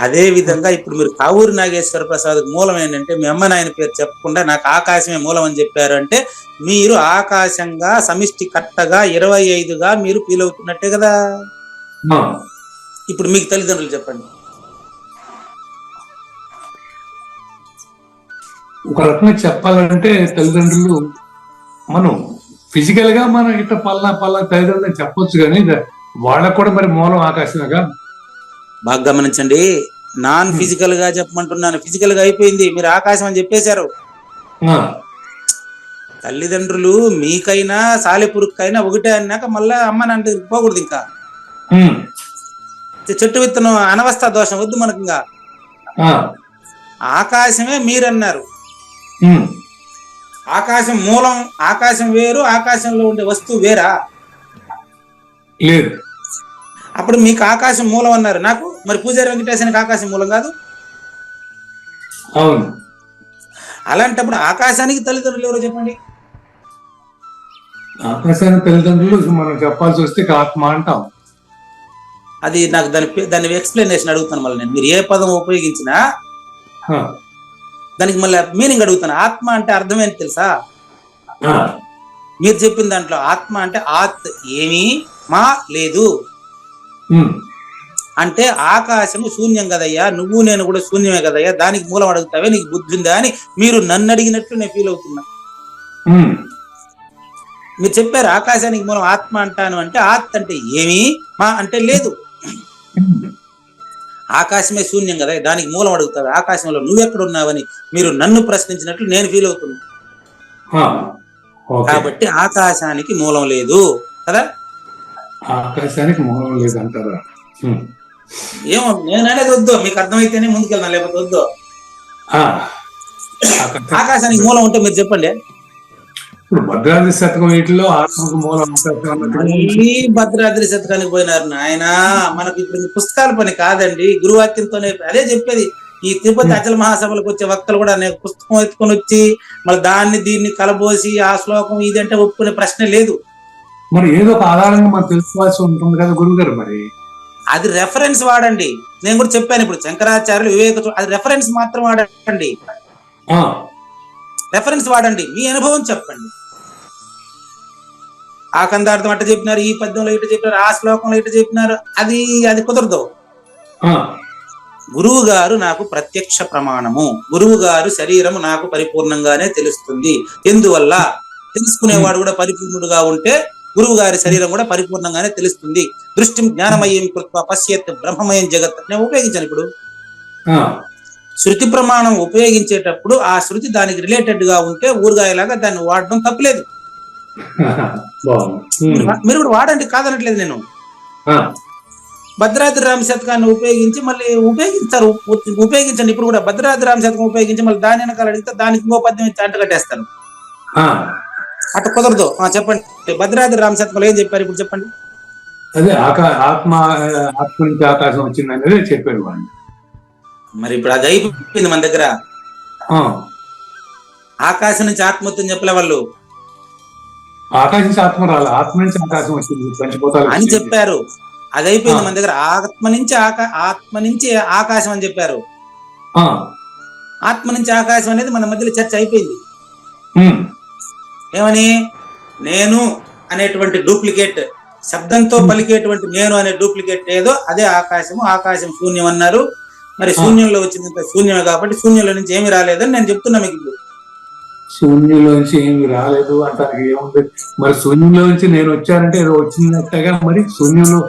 అదే విధంగా ఇప్పుడు మీరు కావూరి నాగేశ్వర ప్రసాద్ మూలం ఏంటంటే, మీ అమ్మ నాయన పేరు చెప్పకుండా నాకు ఆకాశమే మూలం అని చెప్పారు అంటే, మీరు ఆకాశంగా సమిష్టి కట్టగా 25గా మీరు ఫీల్ అవుతున్నట్టే కదా. ఆ, ఇప్పుడు మీకు తల్లిదండ్రులు చెప్పండి. ఒక రకంగా చెప్పాలంటే తల్లిదండ్రులు మనం ఫిజికల్ గా మనం ఇట్లా పల్లా తల్లిదండ్రులు చెప్పొచ్చు, కానీ వాళ్ళకు కూడా మరి మూలం ఆకాశమేగా. బాగా గమనించండి, నాన్ ఫిజికల్ గా చెప్పమంటున్నాను. ఫిజికల్ గా అయిపోయింది, మీరు ఆకాశం అని చెప్పేశారు. ఆ, తల్లిదండ్రులు మీకైనా సాలెపురుక్కైనా ఒకటే అన్నాక మళ్ళా అమ్మని అంటే పోకూడదు. ఇంకా ఉమ్, చెట్టు విత్తనం అనవస్థ దోషం వద్దు మనకు. ఇంకా ఆ, ఆకాశమే మీరన్నారు. ఉమ్, ఆకాశం మూలం, ఆకాశం వేరు, ఆకాశంలో ఉండే వస్తువు వేరా? లేదు. అప్పుడు మీకు ఆకాశం మూలం అన్నారు, నాకు మరి పూజారి వెంకటేశానికి ఆకాశం మూలం కాదు. అవును. అలాంటప్పుడు ఆకాశానికి తల్లిదండ్రులు ఎవరో చెప్పండి. ఆకాశానికి తల్లిదండ్రులు మనం చెప్పాల్సి వస్తే ఇక ఆత్మ అంటాం. అది నాకు దాని ఎక్స్ప్లెనేషన్ అడుగుతాను మళ్ళీ నేను. మీరు ఏ పదం ఉపయోగించినా ఆ, దానికి మళ్ళీ మీనింగ్ అడుగుతాను. ఆత్మ అంటే అర్థం ఏంటి తెలుసా? ఆ, మీరు చెప్పిన దాంట్లో ఆత్మ అంటే ఆత్ ఏమీ, మా లేదు ఉమ్, అంటే ఆకాశము శూన్యం కదయ్యా, నువ్వు నేను కూడా శూన్యమే కదయ్యా, దానికి మూలం అడుగుతావే, నీకు బుద్ధి ఉందా అని మీరు నన్ను అడిగినట్లు నేను ఫీల్ అవుతున్నా. ఉమ్, మీరు చెప్పారు ఆకాశానికి మూలం ఆత్మ అంటాను అంటే, ఆత్ అంటే ఏమీ, మా అంటే లేదు. ఆకాశమే శూన్యం కదా, దానికి మూలం అడుగుతావు, ఆకాశంలో నువ్వెక్కడ ఉన్నావని మీరు నన్ను ప్రశ్నించినట్లు నేను ఫీల్ అవుతున్నా. ఆ, ఓకే. కాబట్టి ఆకాశానికి మూలం లేదు కదా. ఆకాశానికి మూలం లేదంటారా? ఉమ్, ఏమో నేను అనేది వద్దు, మీకు అర్థమైతేనే ముందుకెళ్దాం, లేకపోతే వద్దు. ఆ, ఆకాశానికి మూలం ఉంటే మీరు చెప్పండి. ఇప్పుడు భద్రాద్రి శతకం వీటిలో ఆత్మకు మూలం ఆకాశం అన్నట్టుగా మళ్ళీ భద్రాద్రి శతకానికి పోయినారు నాయన. మనకి ఇప్పుడు పుస్తకాల పని కాదండి, గురువాక్యంతోనే అదే చెప్పేది. ఈ తిరుపతి అచల మహాసభలకు వచ్చే వక్తలు కూడా నేను పుస్తకం ఎత్తుకొని వచ్చి మళ్ళీ దాన్ని దీన్ని కలబోసి ఆ శ్లోకం ఇదంటే ఒప్పుకునే ప్రశ్న లేదు. మరి ఏదో ఒక ఆధారంగా మనం తెలుసుకోవాల్సి ఉంటుంది కదా గురువు గారు. మరి అది రెఫరెన్స్ వాడండి. నేను కూడా చెప్పాను ఇప్పుడు శంకరాచార్యులు, అది రెఫరెన్స్ మాత్రం వాడండి. ఆ, రెఫరెన్స్ వాడండి, మీ అనుభవం చెప్పండి. ఆ కందార్థం అట్ట చెప్పినారు, ఈ పద్యంలో ఇట చెప్పినారు, ఆ శ్లోకంలో ఇట చెప్పినారు, అది కుదరదు. ఆ, గురువు గారు నాకు ప్రత్యక్ష ప్రమాణము, గురువు గారు శరీరము నాకు పరిపూర్ణంగానే తెలుస్తుంది. ఎందువల్ల? తెలుసుకునేవాడు కూడా పరిపూర్ణుడుగా ఉంటే గురువు గారి శరీరం కూడా పరిపూర్ణంగానే తెలుస్తుంది. దృష్టి జ్ఞానమయం కృత్వ పశ్యత్ బ్రహ్మమయం జగత్ నేను ఉపయోగించాను. ఇప్పుడు ఆ, శృతి ప్రమాణం ఉపయోగించేటప్పుడు ఆ శృతి దానికి రిలేటెడ్ గా ఉంటే ఊరుగాయలాగా దాన్ని వాడడం తప్పులేదు. బాగుంది. మీరు కూడా వాడండి, కాదనట్లేదు నేను. ఆ, భద్రాద్రి రామ శతకాన్ని ఉపయోగించి మళ్ళీ ఉపయోగించండి. ఇప్పుడు కూడా భద్రాద్రి రామ శతకం ఉపయోగించి మళ్ళీ దాని వెనకాల అడిగితే దానికి ఇంకో పద్యం ఇచ్చి అంట కట్టేస్తాను. ఆ, అట్లా కుదరదు. చెప్పండి, భద్రాద్రి రామ శతకంలో ఏం చెప్పారు ఇప్పుడు చెప్పండి. అదే ఆత్మ నుంచి ఆకాశం వచ్చింది అనేది చెప్పారు వాళ్ళు. మరి ఇప్పుడు అది అయిపోయింది మన దగ్గర. ఆ, ఆకాశం నుంచి ఆత్మత్వం చెప్పలే వాళ్ళు, ఆకాశం నుంచి ఆత్మ రాలే, ఆత్మ నుంచి ఆకాశం వచ్చింది పంచిపోతారు అని చెప్పారు. అది అయిపోయింది మన దగ్గర. ఆత్మ నుంచి ఆకాశం అని చెప్పారు. ఆ, ఆత్మ నుంచి ఆకాశం అనేది మన మధ్యలో చర్చ అయిపోయింది. ఉమ్, ఏమని? నేను అనేటువంటి డూప్లికేట్ శబ్దంతో పలికేటువంటి నేను అనే డూప్లికేట్ ఏదో అదే ఆకాశము. ఆకాశం శూన్యం అన్నారు. మరి శూన్యంలో వచ్చిందంత శూన్యమే కాబట్టి శూన్యంలో నుంచి ఏమి రాలేదని నేను చెప్తున్నా మీకు. ఇప్పుడు శూన్యంలోంచి ఏమి రాలేదు అంటానికి ఏముంది? మరి శూన్యంలోంచి నేను వచ్చానంటే ఏదో వచ్చినట్టుగా, మరి శూన్యంలో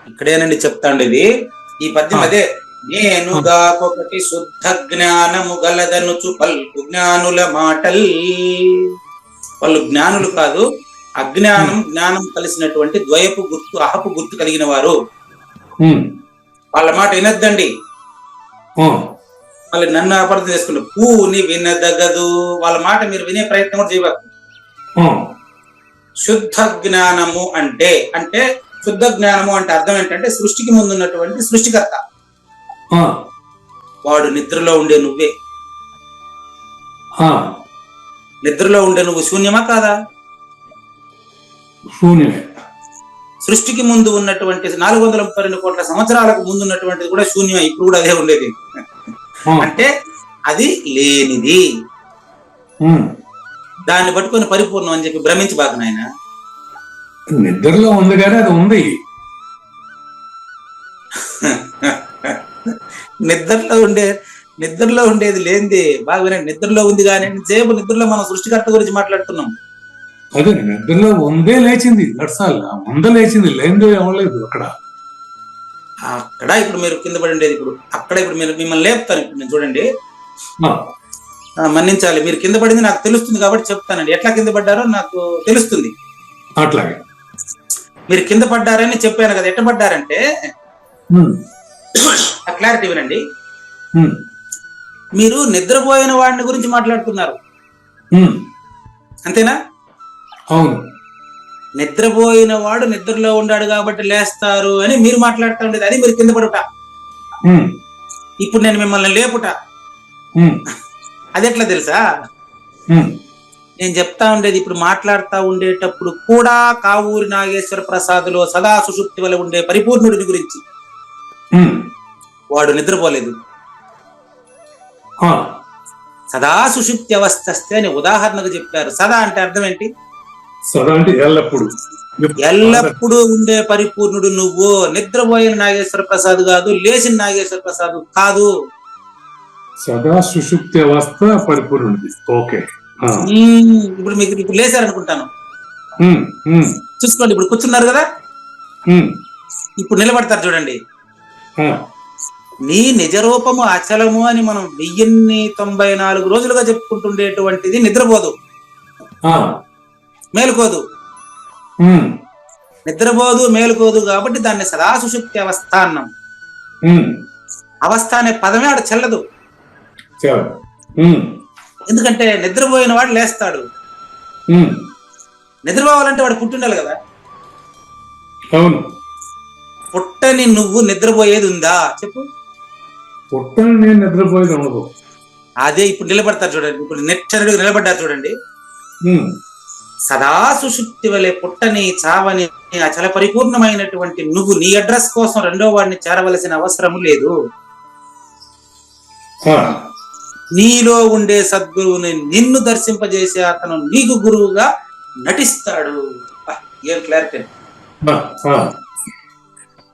ఇక్కడేనండి చెప్తాండి ఇది. ఈ పద్యం అదే. నేనుగాకొకటి శుద్ధ జ్ఞానము గలదనుచు పల్కు జ్ఞానుల మాటల్. వాళ్ళు జ్ఞానులు కాదు, అజ్ఞానం జ్ఞానం కలిసినటువంటి ద్వయపు గుర్తు, అహపు గుర్తు కలిగిన వారు. వాళ్ళ మాట వినొద్దండి. వాళ్ళు నన్ను అపార్థం చేసుకుంటారు. పూని వినదగదు. వాళ్ళ మాట మీరు వినే ప్రయత్నం కూడా చేయవచ్చు. ఆ, శుద్ధ జ్ఞానము అంటే అంటే శుద్ధ జ్ఞానము అంటే అర్థం ఏంటంటే సృష్టికి ముందు ఉన్నటువంటి సృష్టికర్త, ఆ, వాడు నిద్రలో ఉండే నువ్వే. ఆ, నిద్రలో ఉండే నువ్వు శూన్యమా కాదా? శూన్యమే. సృష్టికి ముందు ఉన్నటువంటి 432 కోట్ల సంవత్సరాలకు ముందు ఉన్నటువంటిది కూడా శూన్యమే, ఇప్పుడు కూడా అదే ఉండేది. ఆ, అంటే అది లేనిది, ఉమ్. దాన్ని పట్టుకొని పరిపూర్ణం అని చెప్పి భ్రమించబాక నాయన. నిద్రలో ఉంది కానీ అది ఉంది. నిద్రలో ఉండేది లేనిది బాగా వినండి. నిద్రలో ఉంది కానీ సేపు నిద్రలో మనం సృష్టికర్త గురించి మాట్లాడుతున్నాం. అదే నిద్రలో ఉందే లేచింది, దట్సాల్. ఉంద లేచింది, లేనిదో ఇవ్వలేదు అక్కడ. అక్కడ ఇప్పుడు మీరు కింద పడి ఉండేది, ఇప్పుడు అక్కడ ఇప్పుడు మీరు మిమ్మల్ని లేపుతాను. ఇప్పుడు నేను చూడండి, ఆ, మన్నించాలి, మీరు కింద పడింది నాకు తెలుస్తుంది కాబట్టి చెప్తానండి. ఎట్లా కింద పడ్డారో నాకు తెలుస్తుంది. అట్లాగే. మీరు కింద పడ్డారని చెప్పాను కదా, ఎట్ట పడ్డారంటే ఉమ్, ఆ క్లారిటీ వినండి. ఉమ్, మీరు నిద్రపోయిన వాడిని గురించి మాట్లాడుతున్నారు, ఉమ్. అంతేనా? అవును. నిద్రపోయిన వాడు నిద్రలో ఉన్నాడు కాబట్టి లేస్తారు అని మీరు మాట్లాడుతూ ఉండేది, అది మీరు కింద పడుట. ఉమ్, ఇప్పుడు నేను మిమ్మల్ని లేపుట, ఉమ్, అది ఎట్లా తెలుసా? ఉమ్. నేను చెప్తా ఉండేది ఇప్పుడు మాట్లాడుతూ ఉండేటప్పుడు కూడా కావూరి నాగేశ్వర ప్రసాద్లో సదా సుషుప్తి వల్ల ఉండే పరిపూర్ణుడిని గురించి. ఉమ్, వాడు నిద్రపోలేదు, ఆ, సదా సుషుప్తి అవస్థస్తే అని ఉదాహరణకు చెప్పారు. సదా అంటే అర్థం ఏంటి? సదా అంటే ఎల్లప్పుడు. ఎల్లప్పుడూ ఉండే పరిపూర్ణుడు నువ్వు. నిద్రపోయిన నాగేశ్వర ప్రసాద్ కాదు, లేచిన నాగేశ్వర ప్రసాద్ కాదు. సదా సుషుప్తి అవస్థ పరిపూర్ణుడిది. ఓకే. ఆ, ఇప్పుడు మీకు ఇప్పుడు లేచారనుకుంటాను, ఉమ్, ఉమ్, చూసుకోండి. ఇప్పుడు కూర్చున్నారు కదా, ఉమ్, ఇప్పుడు నిలబడతారు చూడండి. ఆ, నీ నిజ రూపము అచలము అని మనం 1094 రోజులుగా చెప్పుకుంటుండేటువంటిది నిద్రపోదు, ఆ, మేలుకోదు. ఉమ్, నిద్రపోదు, మేలుకోదు కాబట్టి దాన్ని సదా సుషుప్తి అవస్థ అన్నాం. ఉమ్. అవస్థ అనే పదమే ఆడ చెల్లదు. చాలు. ఉమ్, ఎందుకంటే నిద్రపోయిన వాడు లేస్తాడు. ఉమ్. నిద్రపోవాలంటే వాడు పుట్టిండాలి కదా. అవును. పుట్టని నువ్వు నిద్రపోయేది ఉందా చెప్పు? పుట్టని నేను నిద్రపోయేది ఉండదు. అదే ఇప్పుడు నిలబడతారు చూడండి, ఇప్పుడు నిశ్చరుడు నిలబడ్డారు చూడండి. ఉమ్, సదా సుషుప్తి వలె పుట్టని చావని అచల పరిపూర్ణమైనటువంటి నువ్వు నీ అడ్రస్ కోసం రెండో వాడిని చేరవలసిన అవసరం లేదు. ఆ, నీలో ఉండే సద్గురువుని నిన్ను దర్శింపజేసే అతను నీకు గురువుగా నటిస్తాడు. ఏం క్లారిటీ! ఆ, ఆ.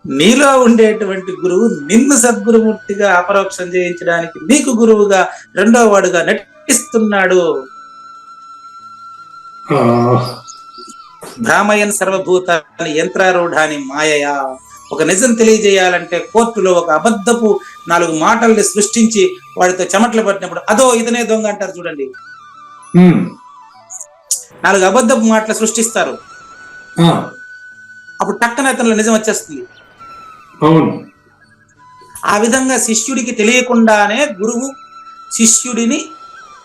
నీలో ఉండేటువంటి గురువు నిన్ను సద్గురుమూర్తిగా అపరోక్షం చేయించడానికి నీకు గురువుగా రెండో వాడుగా నటిస్తున్నాడు. ఆ, భ్రామయన్ సర్వభూతాన్ని యంత్రారూఢాన్ని మాయయా. ఒక నిజం తెలియజేయాలంటే కోర్టులో ఒక అబద్ధపు 4 మాటల్ని సృష్టించి వాడితో చెమటలు పట్టినప్పుడు అదో ఇతనే దొంగ అంటారు చూడండి. ఉమ్, 4 అబద్ధపు మాటలు సృష్టిస్తారు, ఆ, అప్పుడు టక్కన అతనిలో నిజం వచ్చేస్తుంది. అవును. ఆ విధంగా శిష్యుడికి తెలియకుండానే గురువు శిష్యుడిని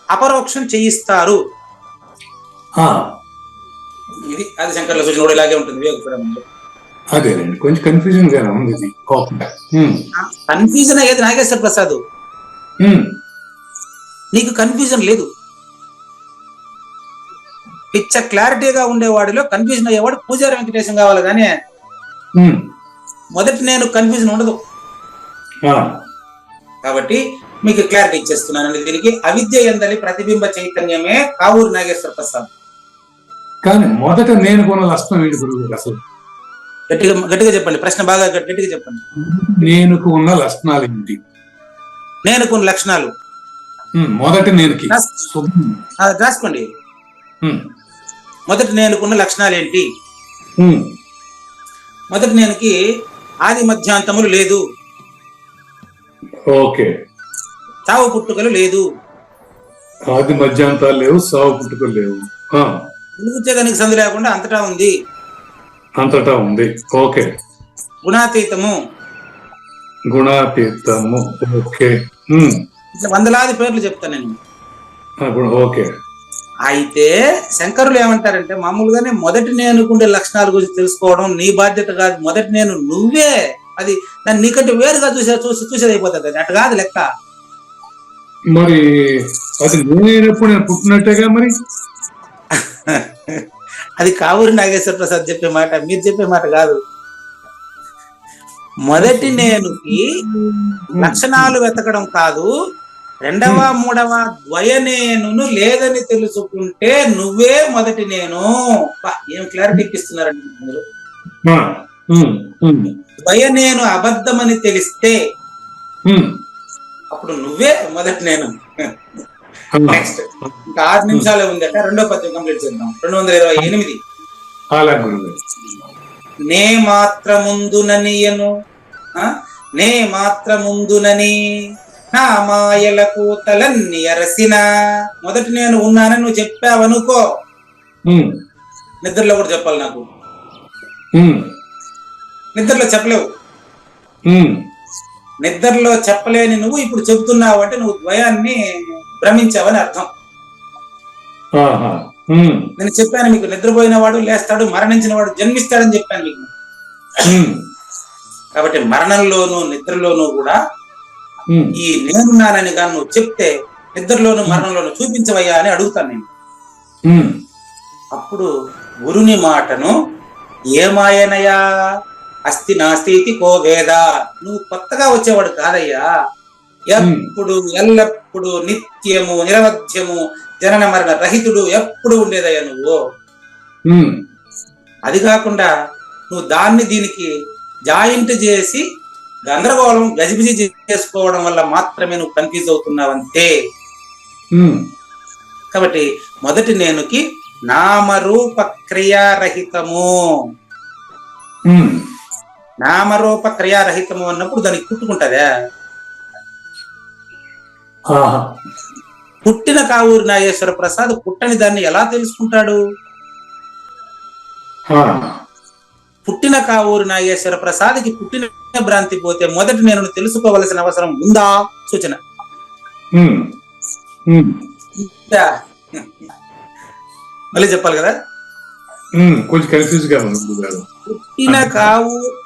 అపరోక్షం చేయిస్తారు. ఆ, ఇది ఆదిశంకర్ల సూచన కూడా ఇలాగే ఉంటుంది వివేకపురంలో. అదేనండి, కొంచెం కన్ఫ్యూజన్ గానే ఉంది ఇది. ఓకే. ఉమ్, కన్ఫ్యూజన్ అయ్యేది నాగేశ్వర ప్రసాద్, ఉమ్. నీకు కన్ఫ్యూజన్ లేదు. పిచ్చ క్లారిటీగా ఉండేవాడిలో కన్ఫ్యూజన్ అయ్యేవాడు పూజారి వెంకటేశం కావాలి, కానీ ఉమ్, మొదటి నేను కన్ఫ్యూజన్ ఉండదు. ఆ, కాబట్టి మీకు క్లారిటీ ఇచ్చేస్తున్నానండి. దీనికి అవిద్య ఎందలి ప్రతిబింబ చైతన్యమే కావూరి నాగేశ్వర ప్రసాద్. కానీ మొదట నేను కొన్న లక్షణం ఏంటి గురువు అసలు? గట్టిగా చెప్పండి, ప్రశ్న బాగా గట్టిగా చెప్పండి. నేను ఉన్న లక్షణాలు ఏంటి? నేను కొన్ని లక్షణాలు మొదటి నేనుకి రాసుకోండి. మొదటి నేనుకున్న లక్షణాలు ఏంటి? మొదటి నేనుకి ఆది మధ్యాంతములు లేదు, ఓకే. చావు పుట్టుకలు లేదు, ఆది మధ్యాంతాలు లేవు, సావు పుట్టుకలు లేవు, నిలుగుచ్చేదానికి సందు లేకుండా అంతటా ఉంది, అంతటా ఉంది, ఓకే. గుణాతీతము, గుణాతీతము, ఓకే. ఇట్లా వందలాది పేర్లు చెప్తాను నేను. ఓకే. అయితే శంకరులు ఏమంటారంటే మామూలుగానే మొదటి నేనుకుండే లక్షణాల గురించి తెలుసుకోవడం నీ బాధ్యత కాదు, మొదటి నేను నువ్వే, అది దాన్ని నీకంటే వేరుగా చూసేది అయిపోతుంది, అది అటు కాదు లెక్క. మరి అది నేనైనప్పుడు నేను పుట్టినట్టేగా మరి. అది కావూరి నాగేశ్వర ప్రసాద్ చెప్పే మాట, మీరు చెప్పే మాట కాదు. మొదటి నేనుకి లక్షణాలు వెతకడం కాదు, రెండవ మూడవ ద్వయ నేను లేదని తెలుసుకుంటే నువ్వే మొదటి నేను. ఏం క్లారిటీ ఇప్పిస్తున్నారండి మీరు. ద్వయ నేను అబద్ధమని తెలిస్తే అప్పుడు నువ్వే మొదటి నేను. నెక్స్ట్ ఇంకా 6 నిమిషాలే ఉందట, రెండో పద్యం కంప్లీట్ చేద్దాం. 228. నే మాత్రముందుననియను నే మాత్రముందునని నా మాయలకు తలన్ని అరసిన. మొదటి నేను ఉన్నానని నువ్వు చెప్పావనుకో, నిద్రలో కూడా చెప్పాలి నాకు, నిద్రలో చెప్పలేవు. నిద్రలో చెప్పలేని నువ్వు ఇప్పుడు చెబుతున్నావు అంటే నువ్వు ద్వయాన్ని భ్రమించావని అర్థం. నేను చెప్పాను మీకు, నిద్రపోయిన వాడు లేస్తాడు, మరణించిన వాడు జన్మిస్తాడని చెప్పాను మీకు. కాబట్టి మరణంలోనూ నిద్రలోనూ కూడా ఈ నేనున్నానని కానీ నువ్వు చెప్తే నిద్రలోను మరణంలోను చూపించవయ్యా అని అడుగుతాను నేను. అప్పుడు గురుని మాటను ఏమాయనయా అస్తి నాస్తి ఇది కో వేద, నువ్వు కొత్తగా వచ్చేవాడు కాదయ్యా, ఎప్పుడు ఎల్లప్పుడు నిత్యము నిరవధ్యము జనన మరణ రహితుడు ఎప్పుడు ఉండేదయ్యా నువ్వు. అది కాకుండా నువ్వు దాన్ని దీనికి జాయింట్ చేసి గందరగోళం గజిబిజి చేసుకోవడం వల్ల మాత్రమే నువ్వు కన్ఫ్యూజ్ అవుతున్నావంతే. కాబట్టి మొదటి నేనుకి నామరూప క్రియారహితము, నామరూప క్రియారహితము అన్నప్పుడు దానికి పుట్టుకుంటదా? పుట్టిన కావూరి నాగేశ్వర ప్రసాద్ పుట్టని దాన్ని ఎలా తెలుసుకుంటాడు? పుట్టిన కావూరి నాగేశ్వర ప్రసాద్కి పుట్టిన భ్రాంతి పోతే మొదటి నేను తెలుసుకోవలసిన అవసరం ఉందా? సూచన. మళ్ళీ చెప్పాలి కదా, కొంచెం కన్ఫ్యూజ్ గా ఉంది.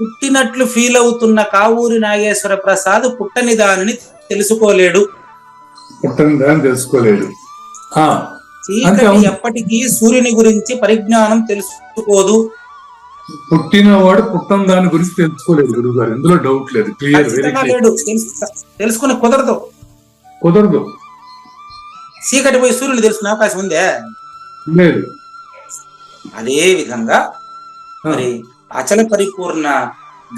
పుట్టినట్లు ఫీల్ అవుతున్న కావూరి నాగేశ్వర ప్రసాద్ పుట్టని దానిని తెలుసుకోలేడు. చీకటి ఎప్పటికీ సూర్యుని గురించి పరిజ్ఞానం తెలుసుకోదు. పుట్టినవాడు పుట్టం దాని గురించి తెలుసుకోలేదు గురువు గారు, ఇందులో డౌట్ లేదు. తెలుసుకుని కుదరదు. చీకటి పోయి సూర్యుని తెలుసుకునే అవకాశం ఉందే? లేదు. అదే విధంగా మరి అచల పరిపూర్ణ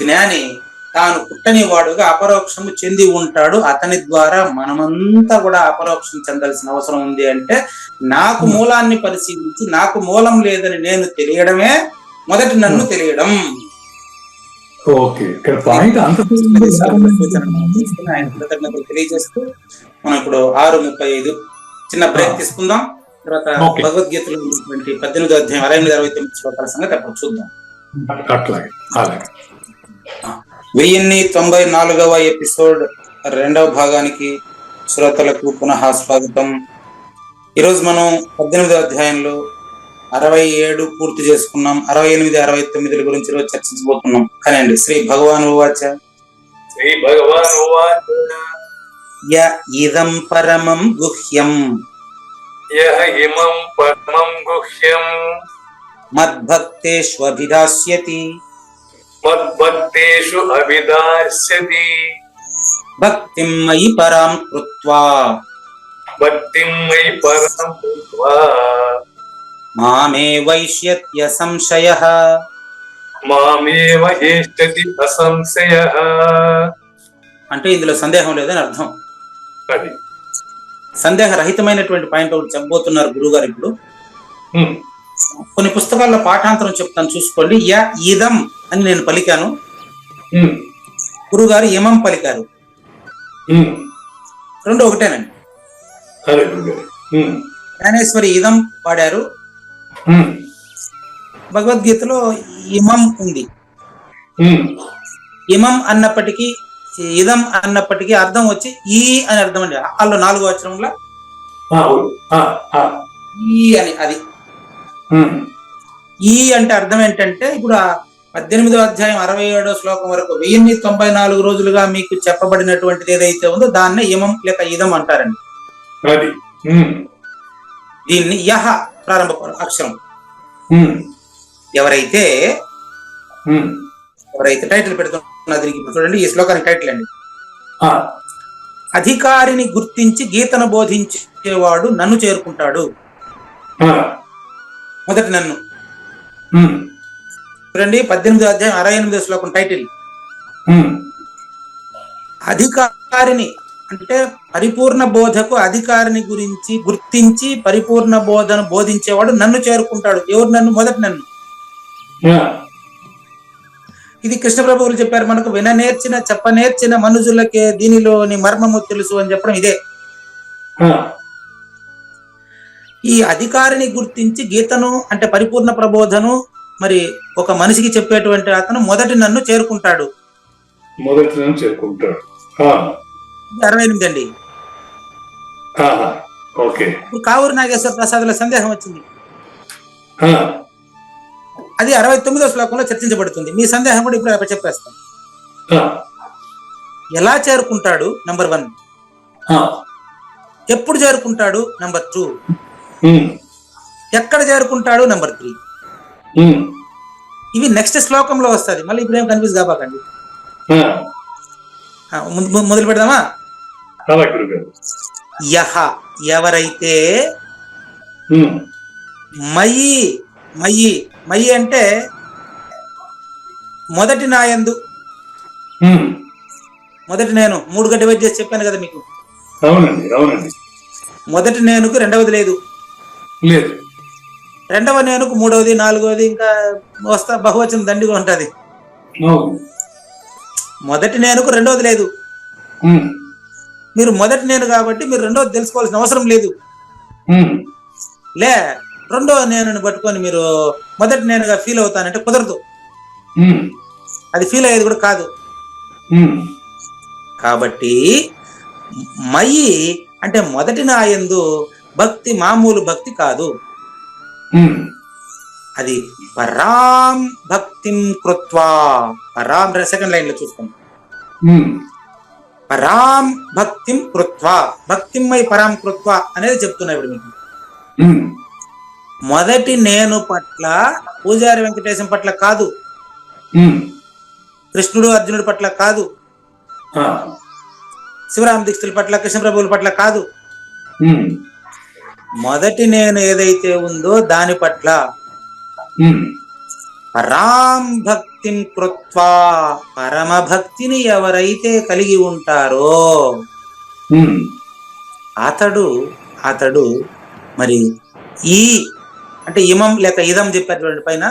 జ్ఞాని తాను పుట్టని వాడుగా అపరోక్షము చెంది ఉంటాడు. అతని ద్వారా మనమంతా కూడా అపరోక్షం చెందాల్సిన అవసరం ఉంది. అంటే నాకు మూలాన్ని పరిశీలించి నాకు మూలం లేదని నేను తెలియడమే మొదటి నన్ను తెలియడం. ఆయన కృతజ్ఞతలు తెలియజేస్తూ మనం ఇప్పుడు 6:35 చిన్న బ్రేక్ తీసుకుందాం. తర్వాత భగవద్గీతలో ఉన్నటువంటి 18వ అధ్యాయం 68-69 శ్లోకాల సంగతి అప్పుడు చూద్దాం. 1094వ ఎపిసోడ్ 2వ భాగానికి శ్రోతలకు పునః స్వాగతం. ఈరోజు మనం 18వ అధ్యాయంలో 67 పూర్తి చేసుకున్నాం. 68, 69 గురించి ఈరోజు చర్చించబోతున్నాం. కానీ శ్రీ భగవాన్ ఉవాచ య ఇదం పరమం గుహ్యం మద్భక్తేష్వభిదాస్యతి భక్తిం మయి పరాం కృత్వా మామే వైష్యత్య సంశయః అంటే ఇందులో సందేహం లేదని అర్థం. సందేహ రహితమైనటువంటి పాయింట్ ఒకటి చెప్పబోతున్నారు గురువుగారు. ఇప్పుడు కొన్ని పుస్తకాల్లో పాఠాంతరం చెప్తాను చూసుకోండి. య ఇదం అని నేను పలికాను, గురువుగారు ఇమం పలికారు, రెండు ఒకటేనండి. జ్ఞానేశ్వరి ఇదం పాడారు, భగవద్గీతలో ఇమం ఉంది. ఇమం అన్నప్పటికీ ఇదం అన్నప్పటికీ అర్థం వచ్చి ఈ అని అర్థం అండి. వాళ్ళు 4వ అక్షరంలో ఈ అని అది ఉమ్, ఈ అంటే అర్థం ఏంటంటే ఇప్పుడు ఆ 18వ అధ్యాయం 67వ శ్లోకం వరకు 1094 రోజులుగా మీకు చెప్పబడినటువంటిది ఏదైతే ఉందో దాన్నే ఇమం లేక ఇదం అంటారండి. అది ఉమ్, దీన్ని యహ ప్రారంభ అక్షరం. ఉమ్, ఎవరైతే ఉమ్, టైటిల్ పెడుతున్నా దీనికి ఇప్పుడు చూడండి, ఈ శ్లోకానికి టైటిల్ అండి. ఆ, అధికారిని గుర్తించి గీతను బోధించేవాడు నన్ను చేరుకుంటాడు. ఆ, మొదటి నన్ను ఉమ్, చూడండి, 18వ అధ్యాయం 68వ శ్లోకం టైటిల్. ఉమ్, అధికారిని అంటే పరిపూర్ణ బోధకు అధికారిని గురించి గుర్తించి పరిపూర్ణ బోధను బోధించేవాడు నన్ను చేరుకుంటాడు. ఎవరు నన్ను? మొదటి నన్ను. ఆ, ఇది కృష్ణ ప్రభువులు చెప్పారు మనకు, విననేర్చిన చెప్పనేర్చిన మనుజులకే దీనిలోని మర్మము తెలుసు అని చెప్పడం ఇదే. ఆ, ఈ అధికారిని గుర్తించి గీతను అంటే పరిపూర్ణ ప్రబోధను మరి ఒక మనిషికి చెప్పేటువంటి అతను మొదటి నన్ను చేరుకుంటాడు. మొదటి నుంచి చేరుకుంటాడు. ఆ, 68 అండి. ఆహా, ఓకే. ఇప్పుడు కావూరు నాగేశ్వర ప్రసాద్ల సందేహం వచ్చింది, ఆ, అది 69వ శ్లోకంలో చర్చించబడుతుంది. మీ సందేహం కూడా ఇప్పుడు చెప్పేస్తాం. ఆ, ఎలా చేరుకుంటాడు నంబర్ 1, ఆ, ఎప్పుడు చేరుకుంటాడు నంబర్ 2, ఉమ్, ఎక్కడ చేరుకుంటాడు నంబర్ 3. ఉమ్, ఇవి నెక్స్ట్ శ్లోకంలో వస్తుంది. మళ్ళీ ఇప్పుడు ఏం కన్ఫ్యూజ్ కాబాకండి. ఆ, మొదలు పెడదామా? అలా గురుగారు. యహ ఎవరైతే ఉమ్, మయి మయి మయి అంటే మొదటి నాయందు, ఉమ్, మొదటి నేను 3 గంట వెయిట్ చేసి చెప్పాను కదా మీకు. అవునండి, అవునండి. మొదటి నేనుకు రెండవది లేదు, లేదు. రెండవ నేనుకు మూడవది, నాలుగవది ఇంకా వస్తా బహువచనం దండిగా ఉంటది. అవును. మొదటి నేనుకు రెండవది లేదు. ఉమ్, మీరు మొదటి నేను కాబట్టి మీరు రెండవది తెలుసుకోవాల్సిన అవసరం లేదు. ఉమ్, లే రెండో నేను పట్టుకొని మీరు మొదటి నేనుగా ఫీల్ అవుతానంటే కుదరదు. ఉమ్, అది ఫీల్ అయ్యేది కూడా కాదు. ఉమ్, కాబట్టి మయి అంటే మొదటి నాయందు భక్తి మామూలు భక్తి కాదు, ఉమ్, అది పరాం భక్తిం కృత్వా. పరాం సెకండ్ లైన్ లో చూసుకోండి. ఉమ్, పరాం భక్తిం కృత్వా, భక్తిమై పరాం కృత్వా అనేది చెప్తున్నా ఇప్పుడు మీకు. ఉమ్, మొదటి నేను పట్ల, పూజారి వెంకటేశం పట్ల కాదు, ఉమ్, కృష్ణుడు అర్జునుడి పట్ల కాదు, ఆ, శివరామ దీక్షితుల పట్ల, కృష్ణ ప్రభువుల పట్ల కాదు, ఉమ్, మొదటి నేను ఏదైతే ఉందో దాని పట్ల ఉమ్, పరాం భక్తిం కృత్వా, పరమ భక్తిని ఎవరైతే కలిగి ఉంటారో ఉమ్, అతడు మరి ఈ అంటే ఇమం లేక ఇదం చెప్పేటువంటి పైన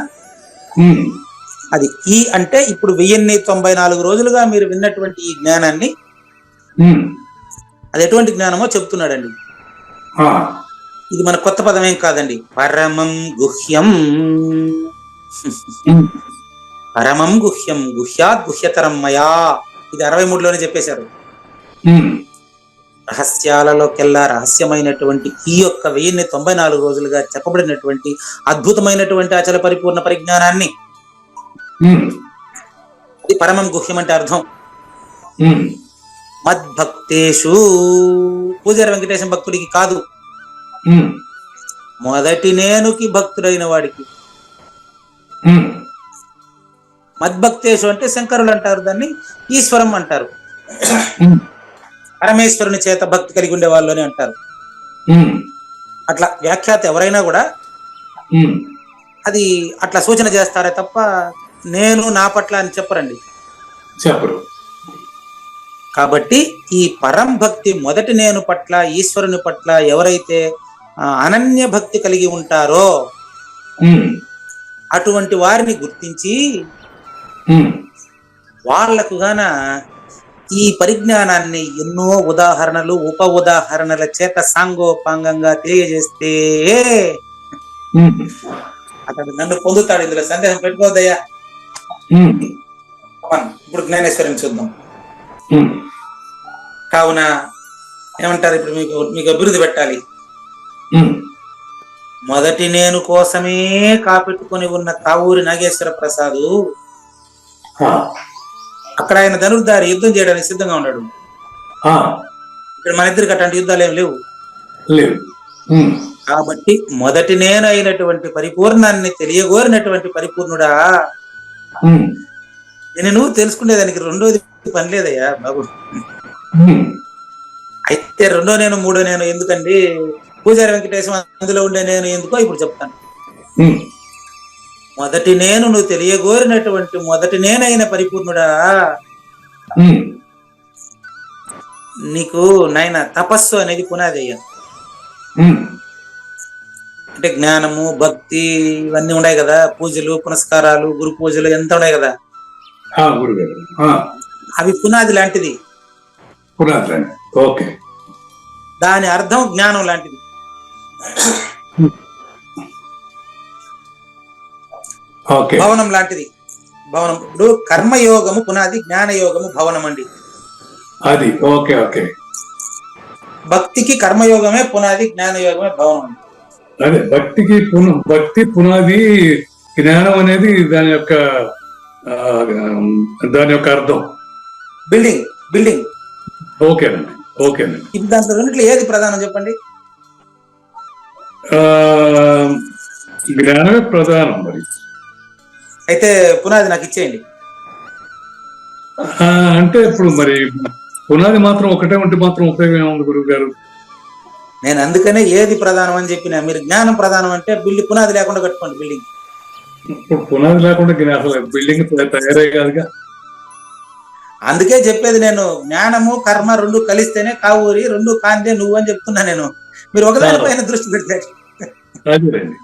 ఉమ్, అది ఈ అంటే ఇప్పుడు 1094 రోజులుగా మీరు విన్నటువంటి ఈ జ్ఞానాన్ని, ఉమ్, అది ఎటువంటి జ్ఞానమో చెప్తున్నాడండి. ఆ, ఇది మన కొత్త పదం ఏం కాదండి. పరమం గుహ్యం, ఉమ్, పరమం గుహ్యం, గుహ్యాత్ గుహ్యతరం మయా. ఇది 63లోనే చెప్పేశారు. ఉమ్, రహస్యాలలోకెల్లా రహస్యమైనటువంటి ఈ యొక్క 1094 రోజులుగా చెప్పబడినటువంటి అద్భుతమైనటువంటి అచల పరిపూర్ణ పరిజ్ఞానాన్ని, ఉమ్, ఇది పరమం గుహ్యం అంటే అర్థం. ఉమ్, మద్భక్తేషు, పూజారి వెంకటేశం భక్తుడికి కాదు, ఉమ్, మొదటి నేనుకి భక్తుడైన వాడికి. ఉమ్, మద్భక్తేషు అంటే శంకరులు అంటారు, దాన్ని ఈశ్వరం అంటారు. ఉమ్, పరమేశ్వరుని చేత భక్తి కలిగి ఉండే వాళ్ళని అంటారు. ఉమ్, అట్లా వ్యాఖ్యాత ఎవరైనా కూడా ఉమ్, అది అట్లా సూచన చేస్తారే తప్ప నేను నా పట్ల అని చెప్పరండి. చెప్పరు. కాబట్టి ఈ పరం భక్తి మొదటి నేను పట్ల, ఈశ్వరుని పట్ల ఎవరైతే అనన్య భక్తి కలిగి ఉంటారో ఉమ్, అటువంటి వారిని గుర్తించి ఉమ్, వాళ్లకు గాన ఈ పరిజ్ఞానాన్ని ఎన్నో ఉదాహరణలు, ఉప ఉదాహరణల చేత సాంగోపాంగంగా తెలియజేస్తే ఉమ్, అతడు నన్ను పొందుతాడు. ఇందులో సందేహం పెట్టుకోదయ్యా. ఉమ్, ఇప్పుడు జ్ఞానేశ్వరిని చూద్దాం. ఉమ్, కావున ఏమంటారు, ఇప్పుడు మీకు అభివృద్ధి పెట్టాలి. ఉమ్, మొదటి నేను కోసమే కాపెట్టుకొని ఉన్న కావూరి నాగేశ్వర ప్రసాదు ఆ, అక్కడ ఆయన ధనుర్ధారి యుద్ధం చేయడానికి సిద్ధంగా ఉన్నాడు. ఆ, ఇక్కడ మన ఇద్దరికి అట్లాంటి యుద్ధాలు ఏం లేవు. లేవు. ఉమ్, కాబట్టి మొదటి నేను అయినటువంటి పరిపూర్ణాన్ని తెలియగోరినటువంటి పరిపూర్ణుడా, ఉమ్, నేను నువ్వు తెలుసుకునేదానికి రెండోది పని లేదయ్యా బాబు. ఉమ్, అయితే రెండో నేను మూడో నేను ఎందుకండి? పూజారి వెంకటేశం అందులో ఉండే నేను ఎందుకో ఇప్పుడు చెప్తాను. ఉమ్, మొదటి నేను నువ్వు తెలియగోరినటువంటి మొదటి నేనైన పరిపూర్ణుడా, ఉమ్, నీకు నాయన తపస్సు అనేది పునాది అయ్యా. ఉమ్, అంటే జ్ఞానము, భక్తి ఇవన్నీ ఉన్నాయి కదా, పూజలు పునస్కారాలు, గురు పూజలు ఎంత ఉన్నాయి కదా, ఆ, గురుగారు. ఆ, అవి పునాది లాంటిది. పునాదులండి. ఓకే. దాని అర్థం జ్ఞానం లాంటిది. ఓకే. భవనం లాంటిది. భవనం ఇప్పుడు కర్మయోగము పునాది, జ్ఞానయోగము భవనం అండి. అది ఓకే. ఓకే. భక్తికి కర్మయోగమే పునాది, జ్ఞానయోగమే భవనం అండి. అదే భక్తికి భక్తి పునాది, జ్ఞానం అనేది దాని యొక్క ఆ, దాని యొక్క అర్థం. Building building. ఓకేనండి. ఓకేనండి. ఇప్పుడు దాంట్లో రెండిట్లో ఏది ప్రధానం చెప్పండి? ఆ, జ్ఞానమే ప్రధానం మరి. అయితే పునాది నాకు ఇచ్చేయండి. ఆ, అంటే ఇప్పుడు మరి పునాది మాత్రం ఒకటే ఉంటే మాత్రం ఉపయోగం ఏముంది గురువు గారు? నేను అందుకనే ఏది ప్రధానం అని చెప్పిన. మీరు జ్ఞానం ప్రధానం అంటే పునాది లేకుండా కట్టుకోండి బిల్డింగ్. ఇప్పుడు పునాది లేకుండా అసలు బిల్డింగ్ తయారై కాదుగా. అందుకే చెప్పేది నేను, జ్ఞానము కర్మ రెండు కలిస్తేనే కావూరి, రెండు కాంతే నువ్వు అని చెప్తున్నా నేను. మీరు ఒకదానిపైన దృష్టి పెడతారు. అదేనండి.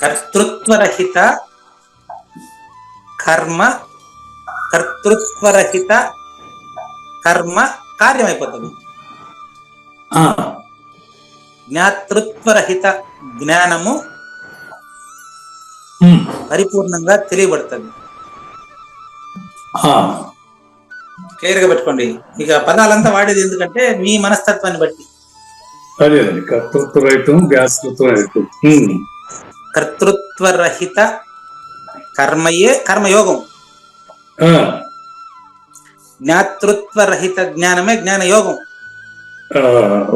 కర్తృత్వరహిత కర్మ, కర్తృత్వరహిత కర్మ కార్యమైపోతుంది. జ్ఞాతృత్వరహిత జ్ఞానము పరిపూర్ణంగా తెలియబడుతుంది. క్లియర్ గా పెట్టుకోండి. ఇక పదాలంతా వాడేది ఎందుకంటే మీ మనస్తత్వాన్ని బట్టి. అదేనండి. కర్తృత్వరహితం, వ్యాసృత్వరహితం. కర్తృత్వరహిత కర్మయే కర్మయోగం, జ్ఞాతృత్వరహిత జ్ఞానమే జ్ఞానయోగం.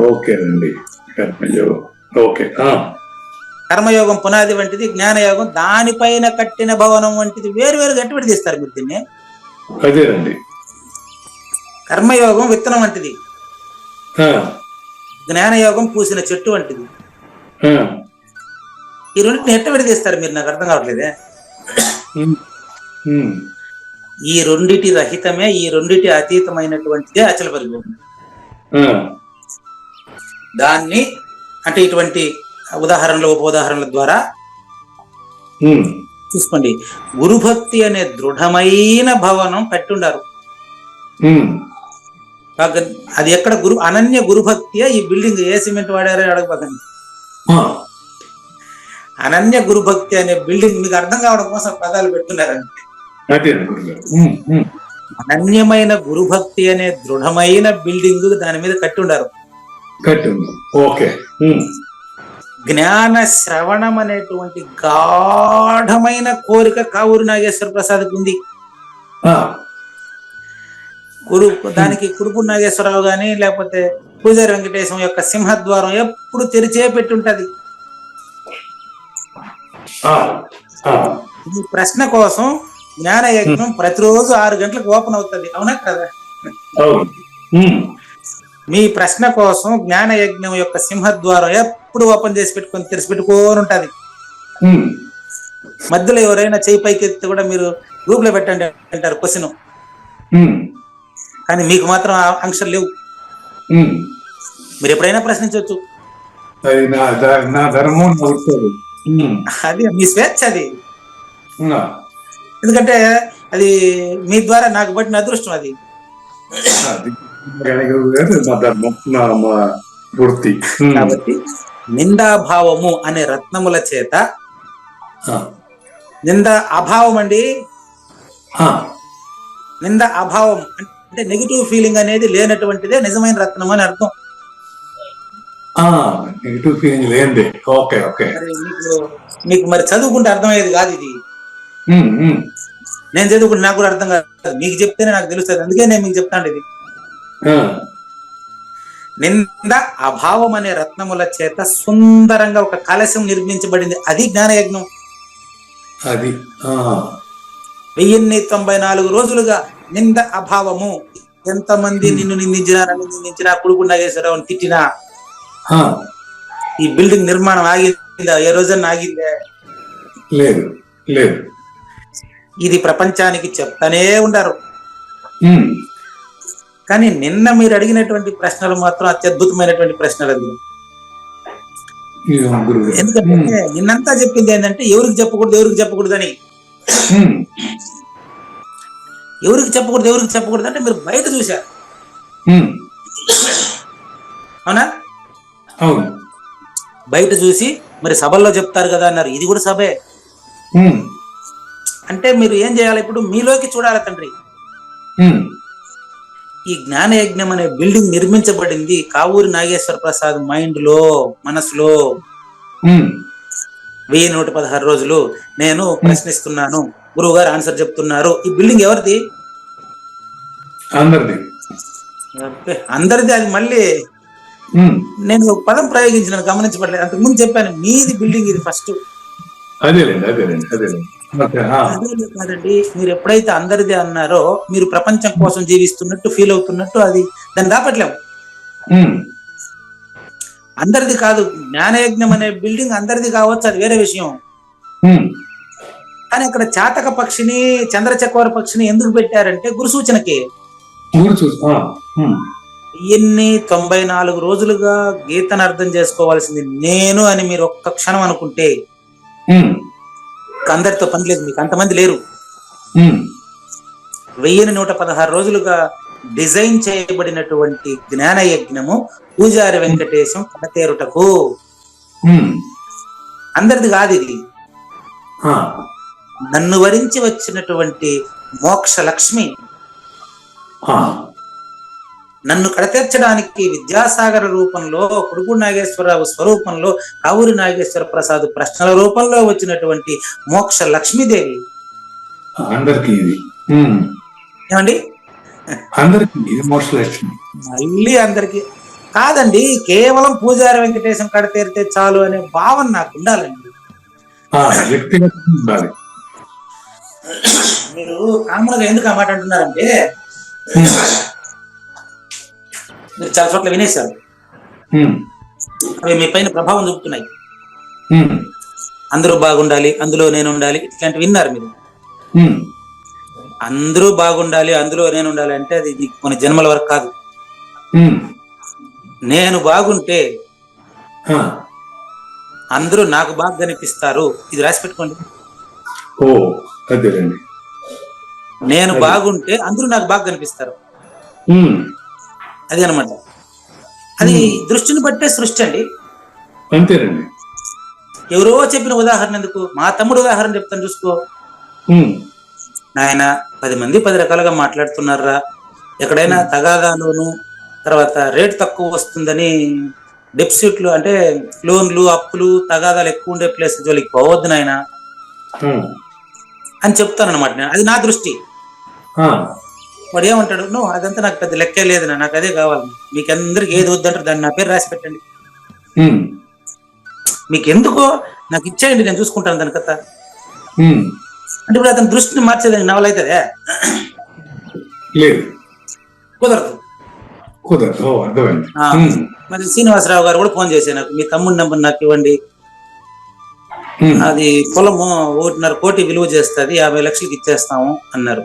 ఓకేనండి. కర్మయోగం. ఓకే. కర్మయోగం పునాది వంటిది, జ్ఞానయోగం దానిపైన కట్టిన భవనం వంటిది. వేరు వేరు గట్టి తీస్తారు మీరు దీన్ని. అదేనండి. కర్మయోగం విత్తనం వంటిది, జ్ఞానయోగం పూసిన చెట్టు వంటిది. ఈ రెండింటిని ఎట్ట విడదీస్తారు మీరు? నాకు అర్థం కావట్లేదే. ఈ రెండిటి రహితమే, ఈ రెండిటి అతీతమైనటువంటిదే అచల పరిపూర్ణం. దాన్ని అంటే ఇటువంటి ఉదాహరణలు, ఉపోదాహరణల ద్వారా చూసుకోండి. గురుభక్తి అనే దృఢమైన భవనం కట్టుండారు. అది ఎక్కడ అనన్య గురుభక్తి. ఈ బిల్డింగ్ ఏ సిమెంట్ వాడారో అడగబోకండి. అనన్య గురుభక్తి అనే బిల్డింగ్ మీకు అర్థం కావడం కోసం పదాలు పెట్టున్నారండి. అనన్యమైన గురుభక్తి అనే దృఢమైన బిల్డింగ్ దాని మీద కట్టుండారు. ఓకే. జ్ఞాన శ్రవణం అనేటువంటి గాఢమైన కోరిక కావూరి నాగేశ్వర ప్రసాద్కి ఉంది. దానికి కురుపూడి నాగేశ్వరరావు గాని లేకపోతే పూజారి వెంకటేశం యొక్క సింహద్వారం ఎప్పుడు తెరిచే పెట్టుంటది. ఈ ప్రశ్న కోసం జ్ఞాన యజ్ఞం ప్రతిరోజు 6 గంటలకు ఓపెన్ అవుతుంది. అవునా కదా? మీ ప్రశ్న కోసం జ్ఞాన యజ్ఞం యొక్క సింహద్వారం ఎప్పుడు ఓపెన్ చేసి పెట్టుకొని తెరిచి పెట్టుకొని ఉంటది. మధ్యలో ఎవరైనా చేయి పైకి ఎత్తి కూడా మీరు గ్రూప్ లో పెట్టండి అంటారు క్వశ్చన్. కానీ మీకు మాత్రం ఆంక్షలు లేవు. మీరు ఎప్పుడైనా ప్రశ్నించవచ్చు. అది మీ స్వేచ్ఛ. అది ఎందుకంటే అది మీ ద్వారా నాకు పట్టిన అదృష్టం. అది కాబట్టి నిందాభావము అనే రత్నముల చేత, నింద అభావం అండి. నింద అభావం అంటే నెగిటివ్ ఫీలింగ్ అనేది లేనటువంటిదే నిజమైన రత్నం అని అర్థం. నెగిటివ్ ఫీలింగ్ లేనిదే. Okay okay. మరి మీకు మరి చదువుకుంటే అర్థమయ్యేది కాదు ఇది. ఉమ్, ఉమ్. నేను చదువుకుంటే నాకు కూడా అర్థం కాదు, మీకు చెప్తేనే నాకు తెలుస్తుంది. అందుకే నేను మీకు చెప్తాను ఇది. ఆ, నింద అభావం అనే రత్నముల చేత సుందరంగా ఒక కలశం నిర్మించబడింది, అది జ్ఞానయజ్ఞం. అది 1094 రోజులుగా నింద అభావము. ఎంతమంది నిన్ను నిందించినా కొడుకు నాగేశ్వరరావుని తిట్టినా ఆ, ఈ బిల్డింగ్ నిర్మాణం ఆగిందా? ఏ రోజన్నా ఆగిందే? లేదు లేదు. ఇది ప్రపంచానికి చెప్తానే ఉండారు. ఉమ్, కానీ నిన్న మీరు అడిగినటువంటి ప్రశ్నలు మాత్రం అత్యద్భుతమైనటువంటి ప్రశ్నలు అది. ఇదిగో గురువు గారు. ఎందుకంటే నిన్నంతా చెప్పింది ఏంటంటే ఎవరికి చెప్పకూడదు అని. ఉమ్, ఎవరికి చెప్పకూడదు అంటే మీరు బయట చూశారు, ఉమ్, అవునా? అవును. బయట చూసి మరి సభల్లో చెప్తారు కదా అన్నారు. ఇది కూడా సభే. ఉమ్, అంటే మీరు ఏం చేయాలి? ఇప్పుడు మీలోకి చూడాలి తండ్రి. ఉమ్, ఈ జ్ఞానయజ్ఞం అనే బిల్డింగ్ నిర్మించబడింది కావూరి నాగేశ్వర ప్రసాద్ మైండ్ లో, మనసులో. ఉమ్, 1116 రోజులు నేను ప్రశ్నిస్తున్నాను, గురువు గారు ఆన్సర్ చెప్తున్నారు. ఈ బిల్డింగ్ ఎవరిది? అందరిది. అందరిది. అది మళ్ళీ ఉమ్, నేను ఒక పదం ప్రయోగించిన గమనించబడలేదు, అంతకుముందు చెప్పాను, మీది బిల్డింగ్ ఇది ఫస్ట్. అదేలేండి. ఓకే. అదే కాదండి, మీరు ఎప్పుడైతే అందరిది అన్నారో మీరు ప్రపంచం కోసం జీవిస్తున్నట్టు ఫీల్ అవుతున్నట్టు, అది దాన్ని దాపట్లేము. ఉమ్, అందరిది కాదు. జ్ఞానయజ్ఞం అనే బిల్డింగ్ అందరిది కావచ్చు, అది వేరే విషయం. ఉమ్, కానీ అక్కడ చాతక పక్షిని, చంద్రచక్ర పక్షిని ఎందుకు పెట్టారంటే గురు సూచనకి. ఊరు చూసు. ఉమ్, 1094 రోజులుగా గీతను అర్థం చేసుకోవాల్సింది నేను అని మీరు ఒక్క క్షణం అనుకుంటే ఉమ్, అందరితో పని లేదు, మీకు అంతమంది లేరు. ఉమ్, 1116 రోజులుగా డిజైన్ చేయబడినటువంటి జ్ఞాన యజ్ఞము పూజారి వెంకటేశం కడతేరుటకు. ఉమ్, అందరిది కాదు ఇది. ఆ, నన్ను వరించి వచ్చినటువంటి మోక్ష లక్ష్మి ఆ, నన్ను కడతీర్చడానికి విద్యాసాగర రూపంలో, కొడుకు నాగేశ్వరరావు స్వరూపంలో, కావూరి నాగేశ్వర ప్రసాద్ ప్రశ్నల రూపంలో వచ్చినటువంటి మోక్ష లక్ష్మీదేవి. అందరికి ఇది. ఉమ్, ఏమండి? అందరికి ఇది మోక్షలక్ష్మి. మళ్ళీ అందరికి కాదండి, కేవలం పూజారి వెంకటేశం కడతీరితే చాలు అనే భావన నాకు ఉండాలండి. వ్యక్తిగతంగా ఉండాలి. మీరు కామన్గా ఎందుకు ఆ మాట అంటున్నారంటే మీరు చాలా చోట్ల వినేశారు, ఉమ్, అవి మీ పైన ప్రభావం చూపుతున్నాయి. ఉమ్, అందరూ బాగుండాలి, అందులో నేను ఉండాలి, ఇట్లాంటివి విన్నారు మీరు. ఉమ్, అందరూ బాగుండాలి, అందులో నేను ఉండాలి అంటే అది కొన్ని జన్మల వరకు కాదు. ఉమ్, నేను బాగుంటే ఆ, అందరూ నాకు బాగా కనిపిస్తారు. ఇది రాసి పెట్టుకోండి. ఓ అదేలేండి. నేను బాగుంటే అందరూ నాకు బాగా కనిపిస్తారు. ఉమ్, అది అనమాట. అది దృష్టిని బట్టే సృష్టి అండి. అంతేనండి. ఎవరో చెప్పిన ఉదాహరణ ఎందుకు, మా తమ్ముడు ఉదాహరణ చెప్తాను చూసుకో. ఉమ్, నాయన 10 మంది 10 రకాలుగా మాట్లాడుతున్నారా, ఎక్కడైనా తగాదాలోను తర్వాత రేట్ తక్కువ వస్తుందని డెప్సిట్లు అంటే లోన్లు, అప్పులు, తగాదాలు ఎక్కువ ఉండే ప్లేస్ జోలికి పోవద్దు నాయన అని చెప్తాను అనమాట నేను. అది నా దృష్టి. వాడు ఏమంటాడు, నువ్వు అదంతా నాకు పెద్ద లెక్కే లేదు, నాకు అదే కావాలి, మీకు అందరికి ఏది వద్దంటారు దాన్ని నా పేరు రాసి పెట్టండి, మీకు ఎందుకో నాకు ఇచ్చేయండి, నేను చూసుకుంటాను దాని కథ అంటే. ఇప్పుడు అతని దృష్టిని మార్చేదానికి నవల అవుతుందే? లేదు, కుదరదు. మరి శ్రీనివాసరావు గారు కూడా ఫోన్ చేశారు నాకు, మీ తమ్ముడి నెంబర్ నాకు ఇవ్వండి, అది పొలము 1.5 కోటి విలువ చేస్తుంది, 50 లక్షలకి ఇచ్చేస్తాము అన్నారు.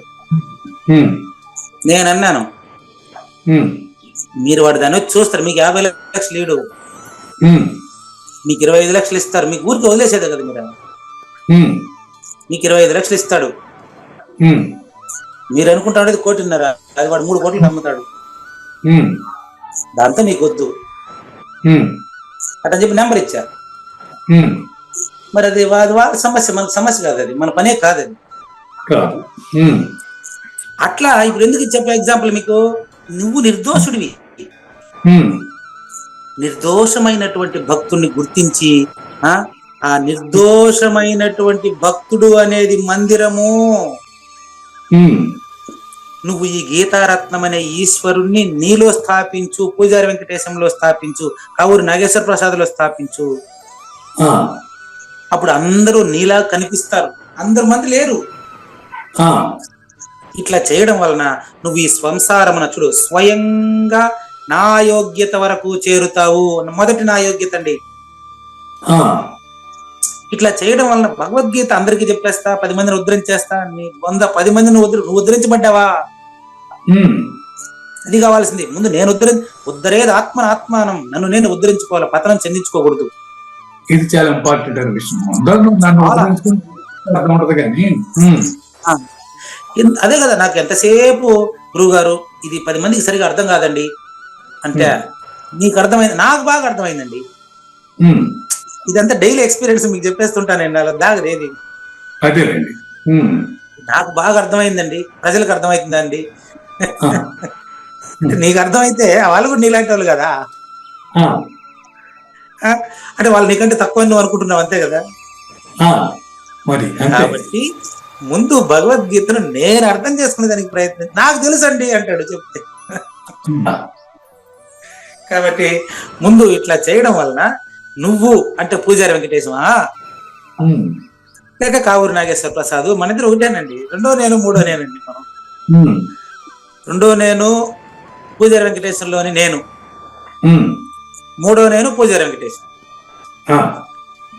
నేను అన్నాను, మీరు వాడు దాన్ని వచ్చి చూస్తారు, మీకు 50 లక్షలు ఇవ్వడు, మీకు 25 లక్షలు ఇస్తారు, మీకు ఊరికి వదిలేసేదే కదా మీరు, మీకు 25 లక్షలు ఇస్తాడు, మీరు అనుకుంటా ఉండేది 1.5 కోటి, అది వాడు 3 కోట్లకు అమ్ముతాడు, దాంతో నీకు వద్దు అట్లా చెప్పి నెంబర్ ఇచ్చా. మరి అది వాళ్ళ సమస్య, మనకు సమస్య కాదు, అది మన పనే కాదు అది. అట్లా ఇప్పుడు ఎందుకు చెప్పే ఎగ్జాంపుల్ మీకు, నువ్వు నిర్దోషుడివి, నిర్దోషమైనటువంటి భక్తుడిని గుర్తించి ఆ నిర్దోషమైనటువంటి భక్తుడు అనేది మందిరము. నువ్వు ఈ గీతారత్నం అనే ఈశ్వరుణ్ణి నీలో స్థాపించు, పూజారి వెంకటేశంలో స్థాపించు, కావూరి నాగేశ్వర ప్రసాద్లో స్థాపించు. అప్పుడు అందరూ నీలా కనిపిస్తారు, అందరు మంది లేరు. ఇట్లా చేయడం వలన నువ్వు ఈ సంసారమున చూడు స్వయంగా నా యోగ్యత వరకు చేరుతావు. మొదటి నా యోగ్యత అండి. ఇట్లా చేయడం వలన భగవద్గీత అందరికీ చెప్పేస్తా, 10 మందిని ఉద్ధరించేస్తా, నీ 10 మందిని నువ్వు ఉద్ధరించబడ్డావా? అది కావాల్సింది. ముందు నేను ఉద్ధరేది ఆత్మానం, నన్ను నేను ఉద్ధరించుకోవాలి, పతనం చెందించుకోకూడదు. ఇది చాలా ఇంపార్టెంట్ అనే విషయం. అదే కదా నాకు ఎంతసేపు గురువు గారు ఇది 10 మందికి సరిగా అర్థం కాదండి అంటే, నీకు అర్థమైంది, నాకు బాగా అర్థమైందండి. ఇదంతా డైలీ ఎక్స్పీరియన్స్ మీకు చెప్పేస్తుంటానండి, అలా దాగదేది. అదేలేండి, నాకు బాగా అర్థమైందండి, ప్రజలకు అర్థమవుతుందండి. నీకు అర్థమైతే వాళ్ళు కూడా నీలాంటి వాళ్ళు కదా. అంటే వాళ్ళు నీకంటే తక్కువ నువ్వు అనుకుంటున్నావు, అంతే కదా. కాబట్టి ముందు భగవద్గీతను నేను అర్థం చేసుకునే దానికి ప్రయత్నం, నాకు తెలుసు అండి అంటాడు చెప్తే. కాబట్టి ముందు ఇట్లా చేయడం వలన నువ్వు అంటే పూజారి వెంకటేశమా లేక కావూరి నాగేశ్వర ప్రసాద్, మన ఇద్దరు ఒకటేనండి. రెండో నేను మూడో నేనండి. మనం రెండో నేను పూజారి వెంకటేశ్వరలోని నేను, మూడో నేను పూజారి వెంకటేశ్వర,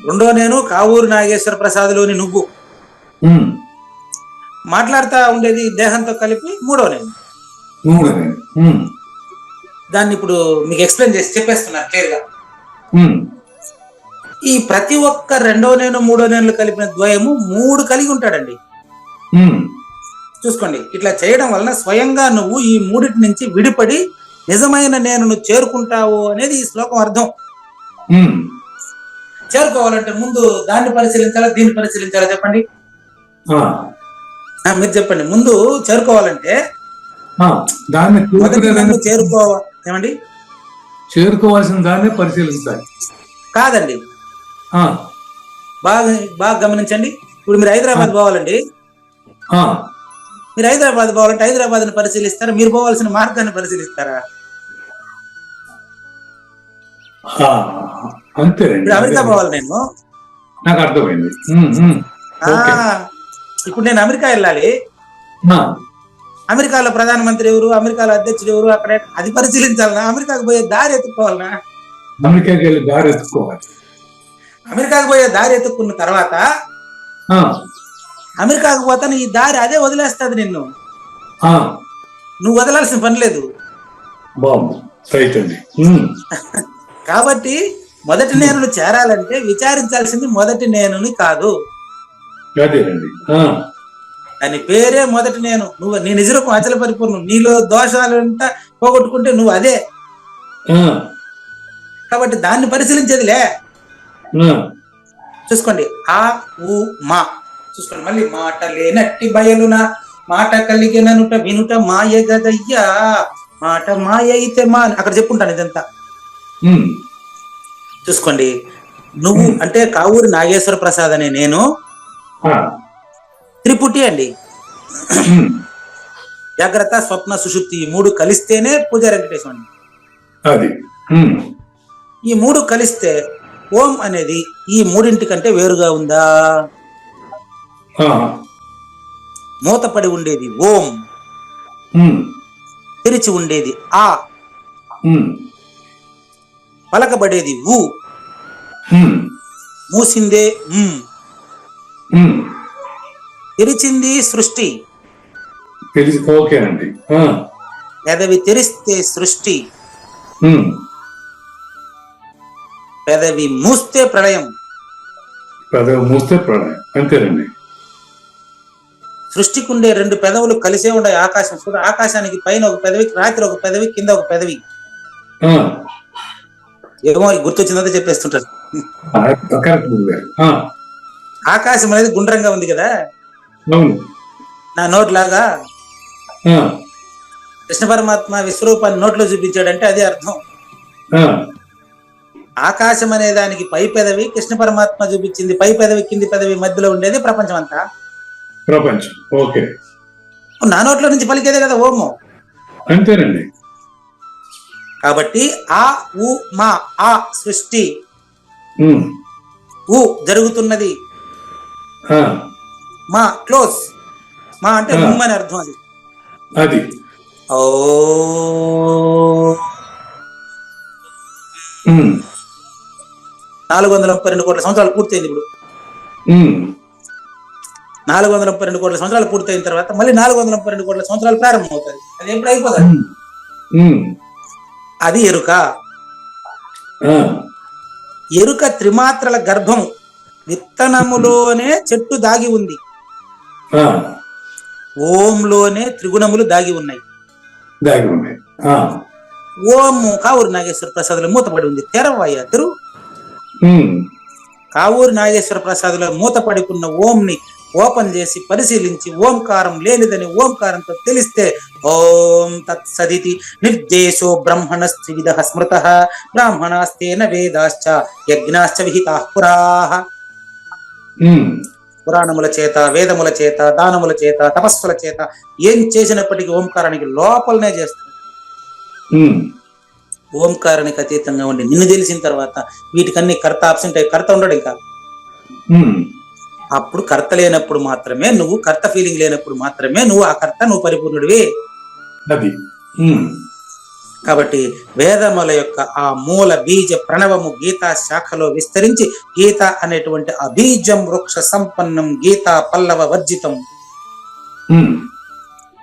రెండో నేను కావూరి నాగేశ్వర ప్రసాద్ లోని నువ్వు, మాట్లాడుతా ఉండేది దేహంతో కలిపి మూడో నేను. దాన్ని ఇప్పుడు మీకు ఎక్స్ప్లెయిన్ చేసి చెప్పేస్తున్నారు క్లియర్ గా. ఈ ప్రతి ఒక్క రెండో నేను మూడో నేను కలిపిన ద్వయము 3 కలిగి ఉంటాడండి. చూసుకోండి, ఇట్లా చేయడం వలన స్వయంగా నువ్వు ఈ 3 నుంచి విడిపడి నిజమైన నేను నువ్వు చేరుకుంటావు అనేది ఈ శ్లోకం అర్థం. చేరుకోవాలంటే ముందు దాన్ని పరిశీలించాలా దీన్ని పరిశీలించాలా చెప్పండి, మీరు చెప్పండి. ముందు చేరుకోవాలంటే ఏమండి, చేరుకోవాల్సిన దాన్ని పరిశీలించాలి కాదండి. బాగా గమనించండి. ఇప్పుడు మీరు హైదరాబాద్ పోవాలండి, మీరు హైదరాబాద్ పోవాలంటే హైదరాబాద్ ని పరిశీలిస్తారా, మీరు పోవాల్సిన మార్గాన్ని పరిశీలిస్తారా? అంతే. ఇప్పుడు అమెరికా పోవాలి, నేను నాకు అర్థమైంది. ఇప్పుడు నేను అమెరికా వెళ్ళాలి, అమెరికాలో ప్రధానమంత్రి ఎవరు, అమెరికాలో అధ్యక్షుడు ఎవరు, అక్కడ అది పరిశీలించాలనా, అమెరికాకు పోయే దారి ఎత్తుకోవాలనా? అమెరికాకి వెళ్ళి దారి ఎత్తుకోవాలి. అమెరికాకు పోయే దారి ఎత్తుకున్న తర్వాత అమెరికాకు పోతాను ఈ దారి అదే వదిలేస్తుంది నిన్ను, నువ్వు వదలాల్సిన పని లేదు. కాబట్టి మొదటి నేను చేరాలంటే విచారించాల్సింది మొదటి నేనుని కాదు, దాని పేరే మొదటి నేను. నువ్వు నీ నిజరూపం అచల పరిపూర్ణం, నీలో దోషాలంతా పోగొట్టుకుంటే నువ్వు అదే. కాబట్టి దాన్ని పరిశీలించేదిలే. చూసుకోండి, ఆ ఊ మా చూసుకోండి. మళ్ళీ మాట లేనట్టి బయలున మాట కలిగిననుట వినుట మాయ గదయ్యా, మాట మాయ అయితే మా అక్కడ చెప్పుంటాను ఇదంతా. చూసుకోండి, నువ్వు అంటే కావూరి నాగేశ్వర ప్రసాద్ అనే నేను త్రిపుటి అండి. జాగ్రత్త, స్వప్న, సుషుప్తి 3 కలిస్తేనే పూజారి వెంకటేశ్వర అండి. ఈ 3 కలిస్తే ఓం అనేది ఈ 3 కంటే వేరుగా ఉందా? మూతపడి ఉండేది ఓం, తెరిచి ఉండేది ఆ, పలకబడేది ఊ, మూసిందే తెరిచింది సృష్టి. పెదవి తెరిస్తే సృష్టి, పెదవి మూస్తే ప్రళయం. అంతేనండి. సృష్టికి ఉండే 2 పెదవులు కలిసే ఉన్నాయి. ఆకాశం చూడ, ఆకాశానికి పైన ఒక పెదవి, రాత్రి ఒక పెదవి, కింద ఒక పెదవి. ఏమో గుర్తొచ్చిందంతా చెప్పేస్తుంటారు. ఆకాశం అనేది గుండ్రంగా ఉంది కదా, నా నోట్ లాగా. కృష్ణ పరమాత్మ విశ్వరూపాన్ని నోట్లో చూపించాడంటే అదే అర్థం. ఆకాశం అనే దానికి పై పెదవి కృష్ణ పరమాత్మ చూపించింది, పై పెదవి కింది పెదవి మధ్యలో ఉండేది ప్రపంచం అంతా. ప్రపంచం. ఓకే. నా నోట్లో నుంచి పలికేదే కదా ఓము. అంతేనండి. కాబట్టి ఆ ఉ మా ఆ సృష్టి, ఉ జరుగుతున్నది, మా క్లోజ్, మా అంటే ఉమ్ అని అర్థం. అది ఓ 432 కోట్ల సంవత్సరాలు పూర్తయింది. ఇప్పుడు 432 కోట్ల సంవత్సరాలు పూర్తయిన తర్వాత మళ్ళీ 432 కోట్ల సంవత్సరాలు ప్రారంభం అవుతుంది. అది ఎప్పుడు అయిపోతుంది? అది ఎరుక. ఎరుక త్రిమాత్రల గర్భము, విత్తనములోనే చెట్టు దాగి ఉంది, ఓంలోనే త్రిగుణములు దాగి ఉన్నాయి. ఓము కావూరు నాగేశ్వర ప్రసాద్లో మూతపడి ఉంది. తెరవయ్యా తెరు. కావూరు నాగేశ్వర ప్రసాద్లో మూతపడి ఉన్న ఓంని ఓపెన్ చేసి పరిశీలించి ఓంకారం లేనిదని ఓంకారంతో తెలిస్తే ఓం తత్సదితి నిర్దేశో బ్రహ్మణస్త్రివిధ స్మృతః బ్రాహ్మణాస్తేన వేదాశ్చ యజ్ఞాశ్చ విహితాః పురాః. పురాణముల చేత, వేదముల చేత, దానముల చేత, తపస్సుల చేత ఏం చేసినప్పటికీ ఓంకారానికి లోపలనే చేస్తుంది. ఓంకారానికి అతీతంగా ఉండి నిన్ను తెలిసిన తర్వాత వీటికన్నీ కర్త ఆబ్సెంట్ అయ్యి కర్త ఉండడు. ఇంకా అప్పుడు కర్త లేనప్పుడు మాత్రమే నువ్వు, కర్త ఫీలింగ్ లేనప్పుడు మాత్రమే నువ్వు ఆ కర్త, నువ్వు పరిపూర్ణుడివి. కాబట్టి వేదముల యొక్క ఆ మూల బీజ ప్రణవము గీతా శాఖలో విస్తరించి గీత అనేటువంటి అబీజం వృక్ష సంపన్నం గీతా పల్లవ వర్జితం.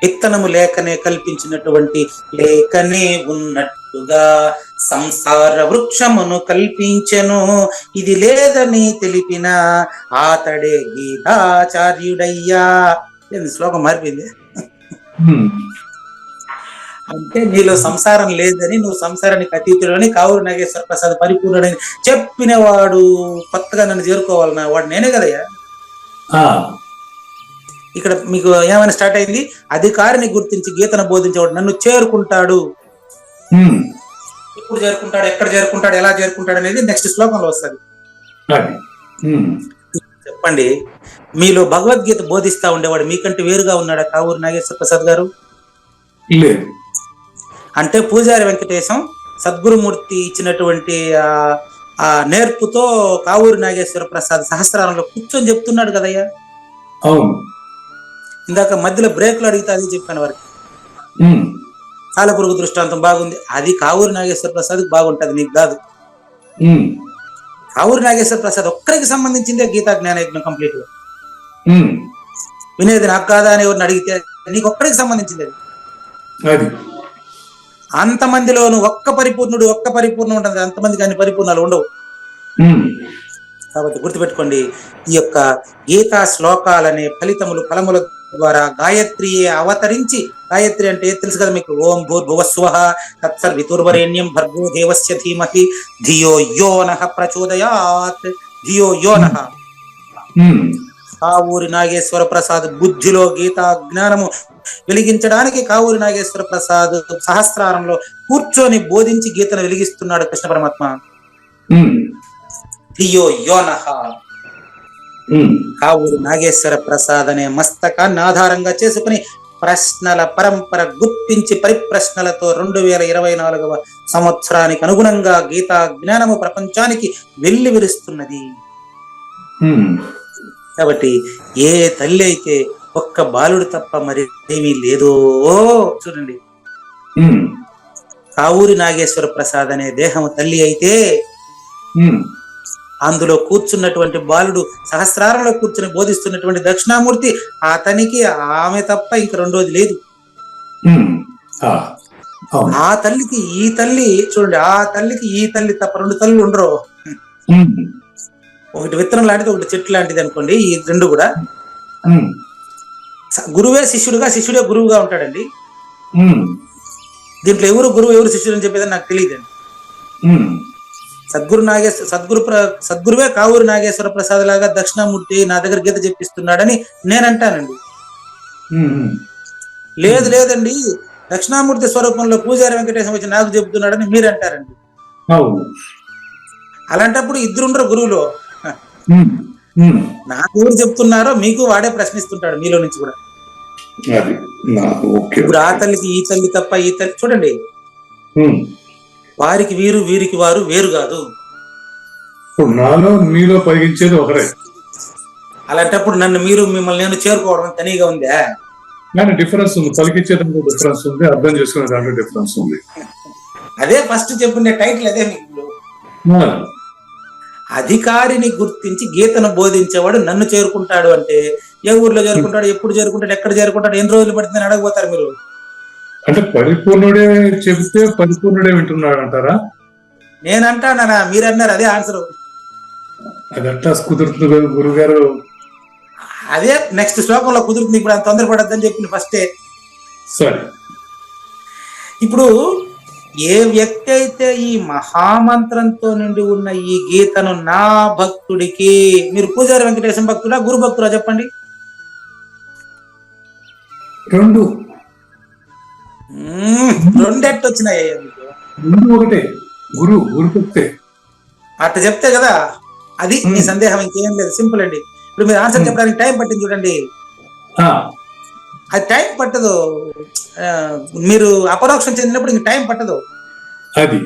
విత్తనము లేకనే కల్పించినటువంటి లేకనే ఉన్నట్టుగా సంసార వృక్షమును కల్పించెను, ఇది లేదని తెలిపిన ఆతడే గీతాచార్యుడయ్యా. శ్లోకం మారిపోయింది. అంటే నీలో సంసారం లేదని, నువ్వు సంసారానికి అతీతుడని, కావూరు నాగేశ్వర ప్రసాద్ పరిపూర్ణుడని చెప్పిన వాడు కొత్తగా నన్ను చేరుకోవాలన్నా వాడు నేనే కదయ్యా. ఇక్కడ మీకు ఏమైనా స్టార్ట్ అయింది? అధికారిని గుర్తించి గీతను బోధించేవాడు నన్ను చేరుకుంటాడు. ఎప్పుడు చేరుకుంటాడు, ఎక్కడ చేరుకుంటాడు, ఎలా చేరుకుంటాడు అనేది నెక్స్ట్ శ్లోకంలో వస్తుంది. చెప్పండి, మీలో భగవద్గీత బోధిస్తా ఉండేవాడు మీకంటే వేరుగా ఉన్నాడా కావూరు నాగేశ్వర ప్రసాద్ గారు? అంటే పూజారి వెంకటేశం సద్గురుమూర్తి ఇచ్చినటువంటి ఆ నేర్పుతో కావూరు నాగేశ్వర ప్రసాద్ సహస్రారంలో కూర్చొని చెప్తున్నాడు కదయ్యా. అవును. ఇందాక మధ్యలో బ్రేక్ లో అడిగితే అది చెప్పాను వారికి. సాలెపురుగు దృష్టాంతం బాగుంది, అది కావూరు నాగేశ్వర ప్రసాద్ బాగుంటది, నీకు కాదు. కావూరు నాగేశ్వర ప్రసాద్ ఒక్కరికి సంబంధించిందే గీతా జ్ఞానయజ్ఞం కంప్లీట్ గా. వినేది నాకు కాదా అని ఎవరిని అడిగితే నీకు ఒక్కరికి సంబంధించింది అది. అంతమందిలోను ఒక్క పరిపూర్ణం ఉంటుంది, అంతమందికి అన్ని పరిపూర్ణాలు ఉండవు. కాబట్టి గుర్తుపెట్టుకోండి, ఈ యొక్క గీతా శ్లోకాలనే ఫలముల ద్వారా గాయత్రియే అవతరించి, గాయత్రి అంటే తెలుసు కదా మీకు, ఓం భూర్భువస్వః తత్సర్వితుర్వరేణ్యం భర్గో దేవస్య ధీమహి ధియో యో నః ప్రచోదయాత్. ధియో యో నః. కావూరి నాగేశ్వర ప్రసాద్ బుద్ధిలో గీతా జ్ఞానము వెలిగించడానికి కావూరి నాగేశ్వర ప్రసాద్ సహస్రారంలో కూర్చొని బోధించి గీతను వెలిగిస్తున్నాడు కృష్ణ పరమాత్మ. ధియో యో నః. కావూరి నాగేశ్వర ప్రసాద్ అనే మస్తకాన్ని ఆధారంగా చేసుకుని ప్రశ్నల పరంపర గుర్తించి పరిప్రశ్నలతో 2024వ సంవత్సరానికి అనుగుణంగా గీతా జ్ఞానము ప్రపంచానికి వెళ్లి విరుస్తున్నది. కాబట్టి ఏ తల్లి అయితే ఒక్క బాలుడు తప్ప మరి ఏమీ లేదో చూడండి. కావూరి నాగేశ్వర ప్రసాద్ అనే దేహము తల్లి అయితే అందులో కూర్చున్నటువంటి బాలుడు, సహస్రారంలో కూర్చుని బోధిస్తున్నటువంటి దక్షిణామూర్తి, అతనికి ఆమె తప్ప ఇంక రెండోది లేదు. ఆ తల్లికి ఈ తల్లి చూడండి, ఆ తల్లికి ఈ తల్లి తప్ప రెండు తల్లులు ఉండరు. ఒకటి విత్తనం లాంటిది, ఒకటి చెట్టు లాంటిది అనుకోండి. ఈ రెండు కూడా గురువే శిష్యుడుగా, శిష్యుడే గురువుగా ఉంటాడండి. దీంట్లో ఎవరు గురువు ఎవరు శిష్యుడు అని చెప్పేదని నాకు తెలియదండి. సద్గురువే కావూరి నాగేశ్వర ప్రసాద్ లాగా దక్షిణామూర్తి నా దగ్గర గీత చెప్పిస్తున్నాడని నేను అంటానండి. లేదండి, దక్షిణామూర్తి స్వరూపంలో పూజారి వెంకటేశం వచ్చి నాకు చెబుతున్నాడని మీరు అంటారండి. అలాంటప్పుడు ఇద్దరుండరు గురువులు. ఉమ్, ఉమ్. నాకు ఎవరు చెప్తున్నారో మీకు వాడే ప్రశ్నిస్తుంటాడు మీలో నుంచి కూడా. అది నాకు ఓకే. ఇప్పుడు ఆ తల్లికి ఈ తల్లి తప్ప ఈ తల్లి చూడండి, ఉమ్. వారికి వీరు వీరికి వారు వేరు కాదు. ఇప్పుడు నాలో మీలో పలికించేది ఒకరే, అలాంటప్పుడు నన్ను మీరు మిమ్మల్ని నేను చేరుకోవడం తనీగా ఉందా? కానీ డిఫరెన్స్ ఉంది, పలికించేదాంట్లో డిఫరెన్స్ ఉంది, అర్థం చేసుకునే దాంట్లో డిఫరెన్స్ ఉంది. అదే ఫస్ట్ చెప్పుండే టైటిల్ అదే మీకు. ఆ, అధికారిని గుర్తించి గీతను బోధించేవాడు నన్ను చేరుకుంటాడు అంటే ఏ ఊర్లో చేరుకుంటాడు, ఎప్పుడు చేరుకుంటాడు, ఎక్కడ చేరుకుంటాడు, ఎన్ని రోజులు పడుతుందని అడగబోతారు మీరు. అంటే పరిపూర్ణుడే చెబితే పరిపూర్ణుడే వింటున్నాడు అంటారా? నేనంటానా, మీరన్నారు అదే ఆన్సర్. అది అట్లా కుదురుతుంది కదా గురువు గారు. అదే నెక్స్ట్ శ్లోకంలో కుదురుతుంది. ఇప్పుడు అంత తొందరపడద్దని చెప్పింది ఫస్టే. సరే, ఇప్పుడు ఏ వ్యక్తి అయితే ఈ మహామంత్రంతో నుండి ఉన్న ఈ గీతను నా భక్తుడికి, మీరు పూజారి వెంకటేశం భక్తుడా గురు భక్తుడా చెప్పండి? రెండు రెండెట్టు వచ్చినాయి మీకు? రెండు ఒకటే, గురు చెప్తే అట్ట చెప్తే కదా అది మీ సందేహం, ఇంకేం లేదు. సింపుల్ అండి. ఇప్పుడు మీరు ఆన్సర్ చెప్పడానికి టైం పట్టింది చూడండి, అది టైం పట్టదు. మీరు అపరోక్షం చెందినప్పుడు ఇంక టైం పట్టదు. అది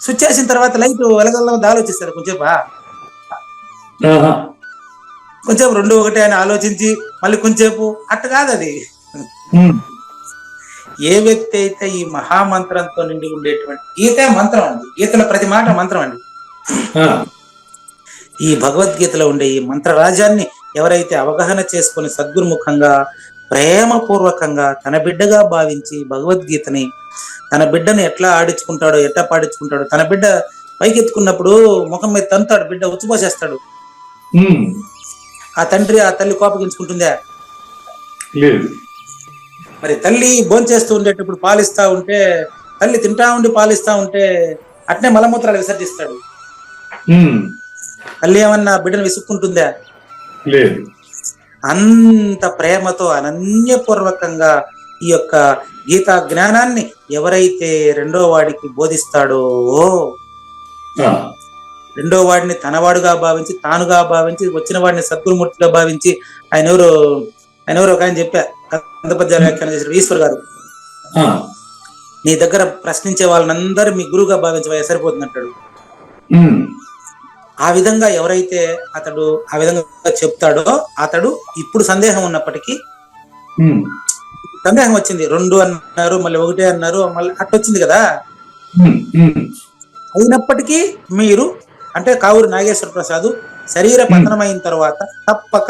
స్విచ్ చేసిన తర్వాత లైట్ వెలగల్లా ఆలోచిస్తారు కొంచెంసేపా, కొంచెం రెండు ఒకటే అని ఆలోచించి మళ్ళీ కొంచెంసేపు అట్ట కాదు అది. ఏ వ్యక్తి అయితే ఈ మహామంత్రంతో నిండి ఉండేటువంటి, గీతే మంత్రం అండి, గీతలో ప్రతి మాట మంత్రం అండి. ఈ భగవద్గీతలో ఉండే ఈ మంత్రరాజ్యాన్ని ఎవరైతే అవగాహన చేసుకుని సద్గురుముఖంగా ప్రేమపూర్వకంగా తన బిడ్డగా భావించి భగవద్గీతని తన బిడ్డని ఎట్లా ఆడించుకుంటాడో, ఎట్లా పాడించుకుంటాడో, తన బిడ్డ పైకెత్తుకున్నప్పుడు ముఖం మీద తంతాడు, బిడ్డ ఉచ్చిపోసేస్తాడు. ఆ తండ్రి ఆ తల్లి కోపగించుకుంటుందా? లేదు. మరి తల్లి భోంచేస్తూ ఉండేటప్పుడు పాలిస్తా ఉంటే, తల్లి తింటా ఉండి పాలిస్తా ఉంటే అట్నే మలమూత్రాలు విసర్జిస్తాడు. తల్లి ఏమన్నా బిడ్డను విసుక్కుంటుందా? లేదు. అంత ప్రేమతో అనన్యపూర్వకంగా ఈ యొక్క గీతా జ్ఞానాన్ని ఎవరైతే రెండో వాడికి బోధిస్తాడో, రెండో వాడిని తనవాడుగా భావించి, తానుగా భావించి, వచ్చిన వాడిని సద్గురుమూర్తిగా భావించి, ఆయన ఎవరు ఒక ఆయన చెప్పా, కందపద్యాల వ్యాఖ్యానం చేసిన ఈశ్వర్ గారు, నీ దగ్గర ప్రశ్నించే వాళ్ళనందరూ మీ గురువుగా భావించవా సరిపోతుంది అంటాడు. ఆ విధంగా ఎవరైతే అతడు ఆ విధంగా చెప్తాడో, అతడు ఇప్పుడు సందేహం ఉన్నప్పటికీ, సందేహం వచ్చింది, రెండు అన్నారు మళ్ళీ ఒకటే అన్నారు మళ్ళీ అట్టొచ్చింది కదా, అయినప్పటికీ మీరు అంటే కావూరు నాగేశ్వర ప్రసాద్ శరీర పతనమైన తర్వాత తప్పక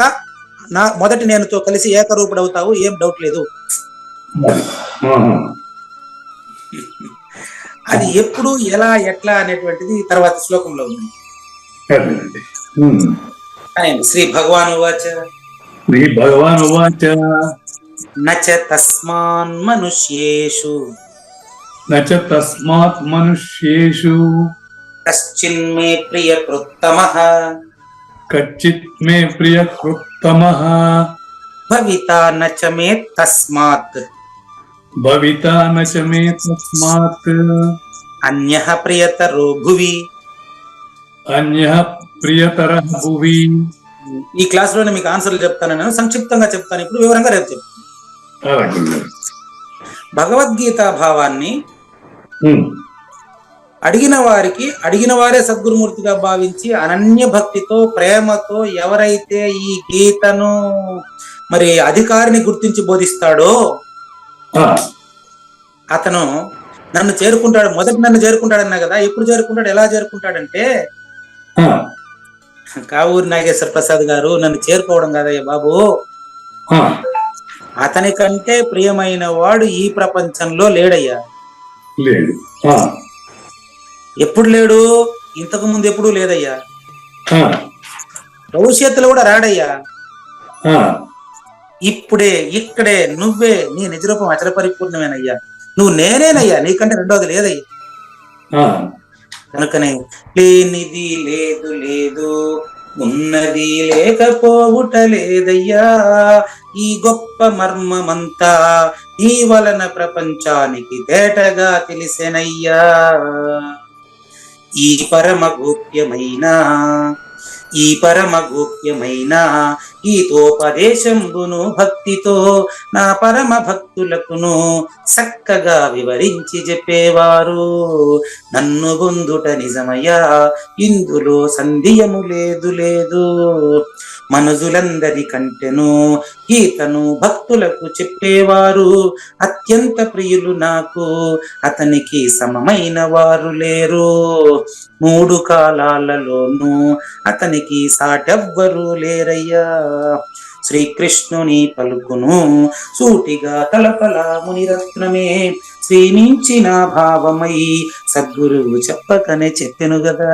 నా మొదటి నేనుతో కలిసి ఏకరూపుడు అవుతావు, ఏం డౌట్ లేదు. అది ఎప్పుడు ఎలా ఎట్లా అనేటువంటిది తర్వాత శ్లోకంలో ఉంది. శ్రీ భగవాన్ ఉవాచ నచ తస్మాన్ మనుష్యేషు కశ్చిన్మే ప్రియకృత్తమః భవితా నచ మే తస్మాత్ అన్యః ప్రియతరో భువి. ఈ క్లాస్ లోనే మీకు ఆన్సర్లు చెప్తాను, నేను సంక్షిప్తంగా చెప్తాను, ఇప్పుడు వివరంగా రేపు చెప్తాను. భగవద్గీత భావాన్ని అడిగిన వారికి అడిగిన వారే సద్గురుమూర్తిగా భావించి అనన్య భక్తితో ప్రేమతో ఎవరైతే ఈ గీతను మరి అధికారిని గుర్తించి బోధిస్తాడో అతను నన్ను చేరుకుంటాడు. మొదటి నన్ను చేరుకుంటాడన్నా కదా, ఎప్పుడు చేరుకుంటాడు, ఎలా చేరుకుంటాడంటే, కావూరి నాగేశ్వర ప్రసాద్ గారు నన్ను చేరుకోవడం కాదయ్య బాబు, అతని కంటే ప్రియమైన వాడు ఈ ప్రపంచంలో లేడయ్యా. లేదు. ఎప్పుడు లేడు? ఇంతకు ముందు ఎప్పుడు లేదయ్యా, భవిష్యత్తులో కూడా రాడయ్యా. ఇప్పుడే ఇక్కడే నువ్వే నీ నిజరూపం అచల పరిపూర్ణమేనయ్యా, నువ్వు నేనేనయ్యా, నీకంటే రెండోది లేదయ్యా. కనుకనే లేనిది లేదు లేదు, ఉన్నది లేకపోవుట లేదయ్యా, ఈ గొప్ప మర్మమంతా నీ వలన ప్రపంచానికి తేటగా తెలిసెనయ్యా. ఈ పరమ గోప్యమైన గీతోపదేశంబును భక్తితో నా పరమ భక్తులకును చక్కగా వివరించి చెప్పేవారు. నన్ను బొందుట నిజమయ్యా, ఇందులో సందేహము లేదు. మనుజులందరి కంటెను గీతను భక్తులకు చెప్పేవారు అత్యంత ప్రియులు నాకు, అతనికి సమమైన వారు లేరు. 3 కాలాలలోనూ అతనికి సాటెవ్వరూ లేరయ్యా. శ్రీకృష్ణుని పలుకును సూటిగా తలపల మునిరత్నమే, శ్రీమించిన భావమై సద్గురువు చెప్పకనే చెప్పెను గదా.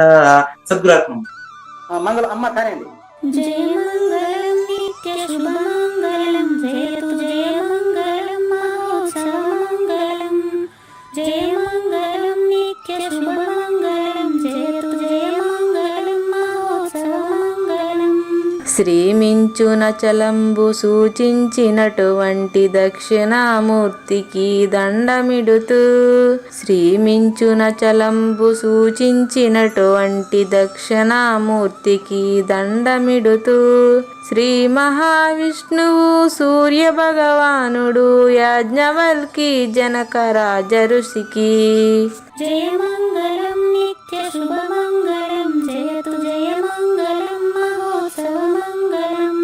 సద్గురాత్మ మంగళం అమ్మ కానండి. జయ మంగళం నిత్య శుభమంగళం, జయతు జయ మంగళం మహోత్సవ మంగళం. జయ మంగళం నిత్య శుభమంగళం, జయతు జయ మంగళం మహోత్సవ మంగళం. శ్రీమించున చలంబు సూచించినటువంటి దక్షిణామూర్తికి దండమిడుతూ, శ్రీమించున చలంబు సూచించినటువంటి దక్షిణామూర్తికి దండమిడుతూ, శ్రీ మహావిష్ణువు సూర్య భగవానుడు యాజ్ఞవల్కి జనక రాజ ఋషికి జయ మంగళం నిత్య శుభమంగళం, జయతు జయ మంగళం మహోత్సవ మంగళం.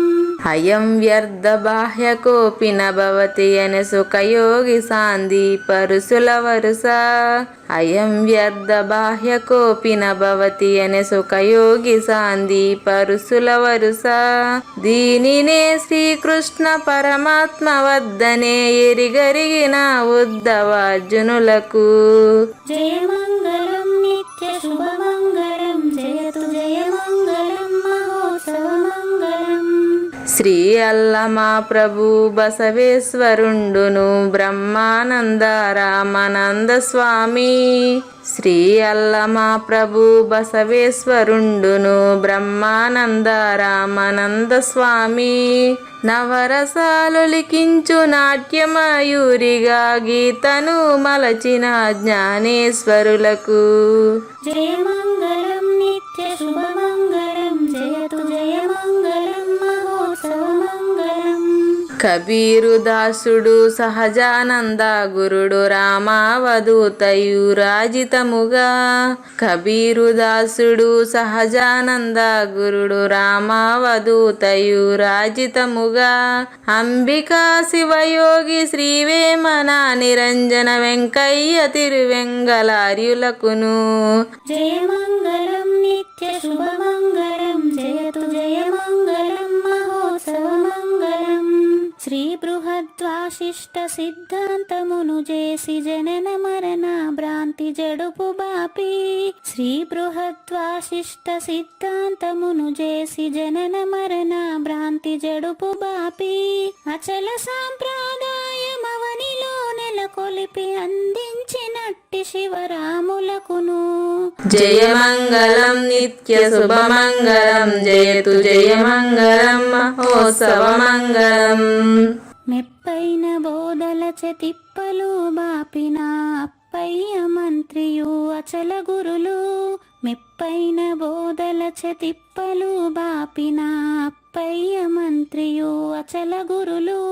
అయం వ్యర్థ బాహ్య కోపి నభవతి అనే సుఖయోగి సాంది పరుసుల వరుస. అయం వ్యర్థ బాహ్య కోపి నభవతి అనే సుఖయోగి సాంది పరుసుల వరుస. దీనినే శ్రీకృష్ణ పరమాత్మ వద్దనే ఎరిగరిగిన ఉద్ధవార్జునులకు జయ మంగళం నిత్య శుభమంగళం, జయతు జయ మంగళం మహోత్సవ మంగళం. శ్రీ అల్లమా ప్రభు బసవేశ్వరుండును బ్రహ్మానంద రామానంద స్వామి. శ్రీ అల్లమా ప్రభు బసవేశ్వరుండును బ్రహ్మానంద రామానంద స్వామి. నవరసాలు లిఖించు నాట్యమయూరిగా గీతను మలచిన జ్ఞానేశ్వరులకు జయ మంగళం నిత్య శుభమంగళం, జయతు జయ మంగళం మహోత్సవ మంగళం. కబీరు దాసుడు సహజానంద గురుడు రామావధూతయు రాజితముగా. కబీరు దాసుడు సహజానంద గురుడు రామావధూతయు రాజితముగా. అంబికా శివయోగి శ్రీవేమన నిరంజన వెంకయ్య తిరువెంగళార్యులకును జయ మంగళం నిత్య శుభమంగళం, జయతు జయ మంగళం మహోత్సవ మంగళం. శ్రీ బృహద్వాశిష్ట సిద్ధాంతమును చేసి జనన మరణ భ్రాంతి జడుపు బాపి. శ్రీ బృహద్వాశిష్ట సిద్ధాంతమును చేసి జనన మరణ భ్రాంతి జడుపు బాపి. అచల సాంప్రదాయమవనిలో నెలకొలిపి అందించినట్టి శివరాములకును జయ మంగళం నిత్య శుభమంగళం, జయతు జయ మంగళం మహోత్సవ మంగళం. మెప్పైన బోధల తిప్పలు బాపిన అప్పయ్య మంత్రియు అచల గురులు. మెప్పైన బోధల తిప్పలు బాపిన అప్పయ్య మంత్రియు అచల గురులు.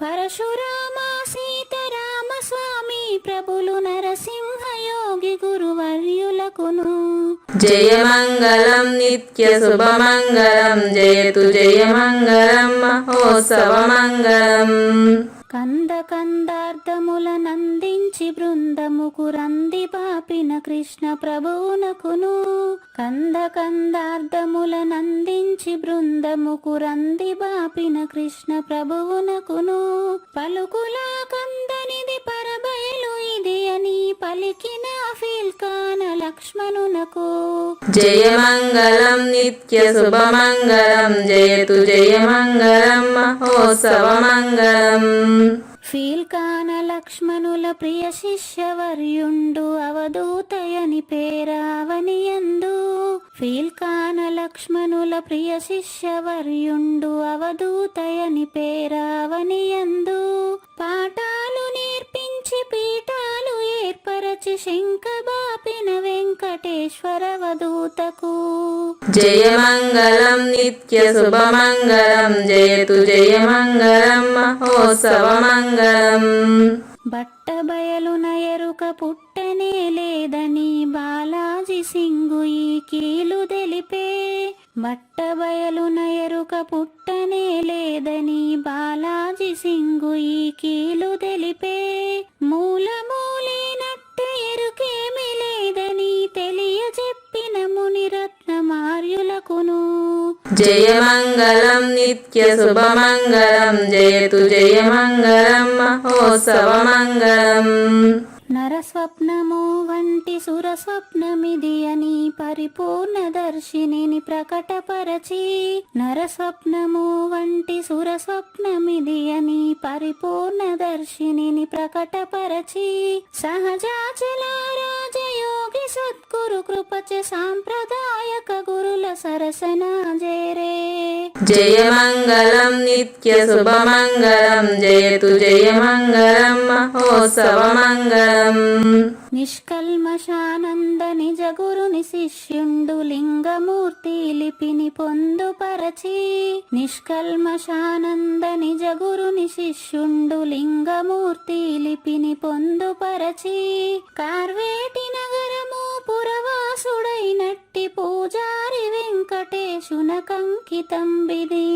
పరశురామ సీతారామ స్వామి ప్రభులు నరసింహయోగి గురువర్యులకును జయ మంగళం నిత్య శుభమంగళం, జయతు జయ మంగళం మహోత్సవ మంగళం. కందార్థముల నందించి బృందముకు రంది పాపిన కృష్ణ ప్రభువునకును. కందార్థముల నందించి బృందముకు రంది బాపిన కృష్ణ ప్రభువునకును. పలుకులా కందనిది పరబయలు ఇది అని పలికిన ఫీల్కాన లక్ష్మణునకు జయ మంగళం నిత్య శుభమంగళం, జయతు జయ మంగళం మహోత్సవ మంగళం. ఫీల్కాన లక్ష్మణుల ప్రియ శిష్యవర్యుండు అవధూతయని పేరావనియందు. ఫీల్కాన లక్ష్మణుల ప్రియ శిష్యవర్యుండు అవధూతయని పేరావనియందు. పాఠాలు నేర్పించి పీఠాలు ఏర్పరచి మెచ్చి శంఖబాపిన వెంకటేశ్వర వదూతకు జయమంగళం నిత్య శుభమంగళం జయతు జయమంగళం మహోత్సవమంగళం. బట్టబయలున ఎరుక పుట్టనే లేదని బాలాజీ సింగు ఈ కీలు తెలిపే. బట్టబయలున ఎరుక పుట్టనే లేదని బాలాజీ సింగు ఈ కీలు తెలిపే. మూలమూలినట్టు ఎరుకేమి లేదని తెలియజెప్పిన మునిరత్నమార్యులకును జయమంగళం నిత్య శుభమంగళం జయతు జయమంగళం మహోత్సవమంగళం. నరస్వప్నము వంటి సురస్వప్నమిది అని పరిపూర్ణ దర్శినిని ప్రకటపరచి. నరస్వప్నము వంటి సురస్వప్నమిది అని పరిపూర్ణ దర్శినిని ప్రకటపరచి. సహజాచల రాజయోగి సద్గురు కృపచ సాంప్రదాయక గురుల సరసన జేరే. జయమంగళం నిత్య శుభమంగళం జయతు జయమంగళం మహోత్సవమంగళం. నిష్కల్మషానంద నిజ గురుని శిష్యుండు లింగమూర్తి లిపిని పొందుపరచి. నిష్కల్మషానంద నిజ గురుని శిష్యుండు లింగమూర్తి లిపిని పొందుపరచి. కార్వేటి నగరము పురవాసుడైనట్టి పూజారి వెంకటేశునకంకితం బిది.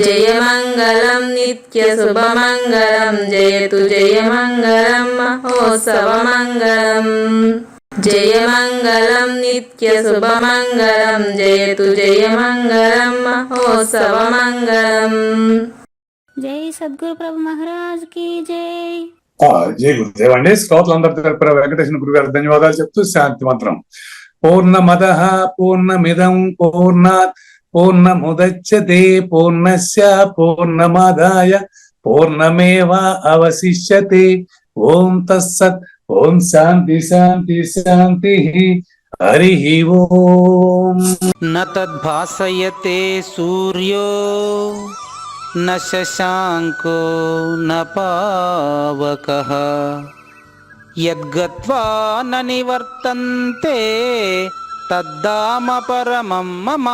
జయమంగళం నిత్య శుభమంగళం జయతు జయమంగళం మహోత్సవమంగళం. జయమంగళం నిత్య శుభమంగళం జయతు జయమంగళం మహోత్సవమంగళం. జై సద్గురు ప్రభు మహారాజ్ కి జై. జై గురుదేవ్ అండి. శ్రోతలందరి తరపున వెంకటేశ్వర గురు గారు ధన్యవాదాలు చెప్తూ శాంతి మంత్రం. పూర్ణమదః పూర్ణమిదం పూర్ణాత్ పూర్ణముదచ్యతే పూర్ణస్య పూర్ణమాదాయ పూర్ణమేవా అవశిష్యతే. ఓం తత్సత్. ఓం శాంతి శాంతి శాంతి. హరి ఓం. న తద్భాసయతే సూర్యో న శశాంకో న పావకః యద్గత్వా న నివర్తంతే తద్ధామ పరమం మమ.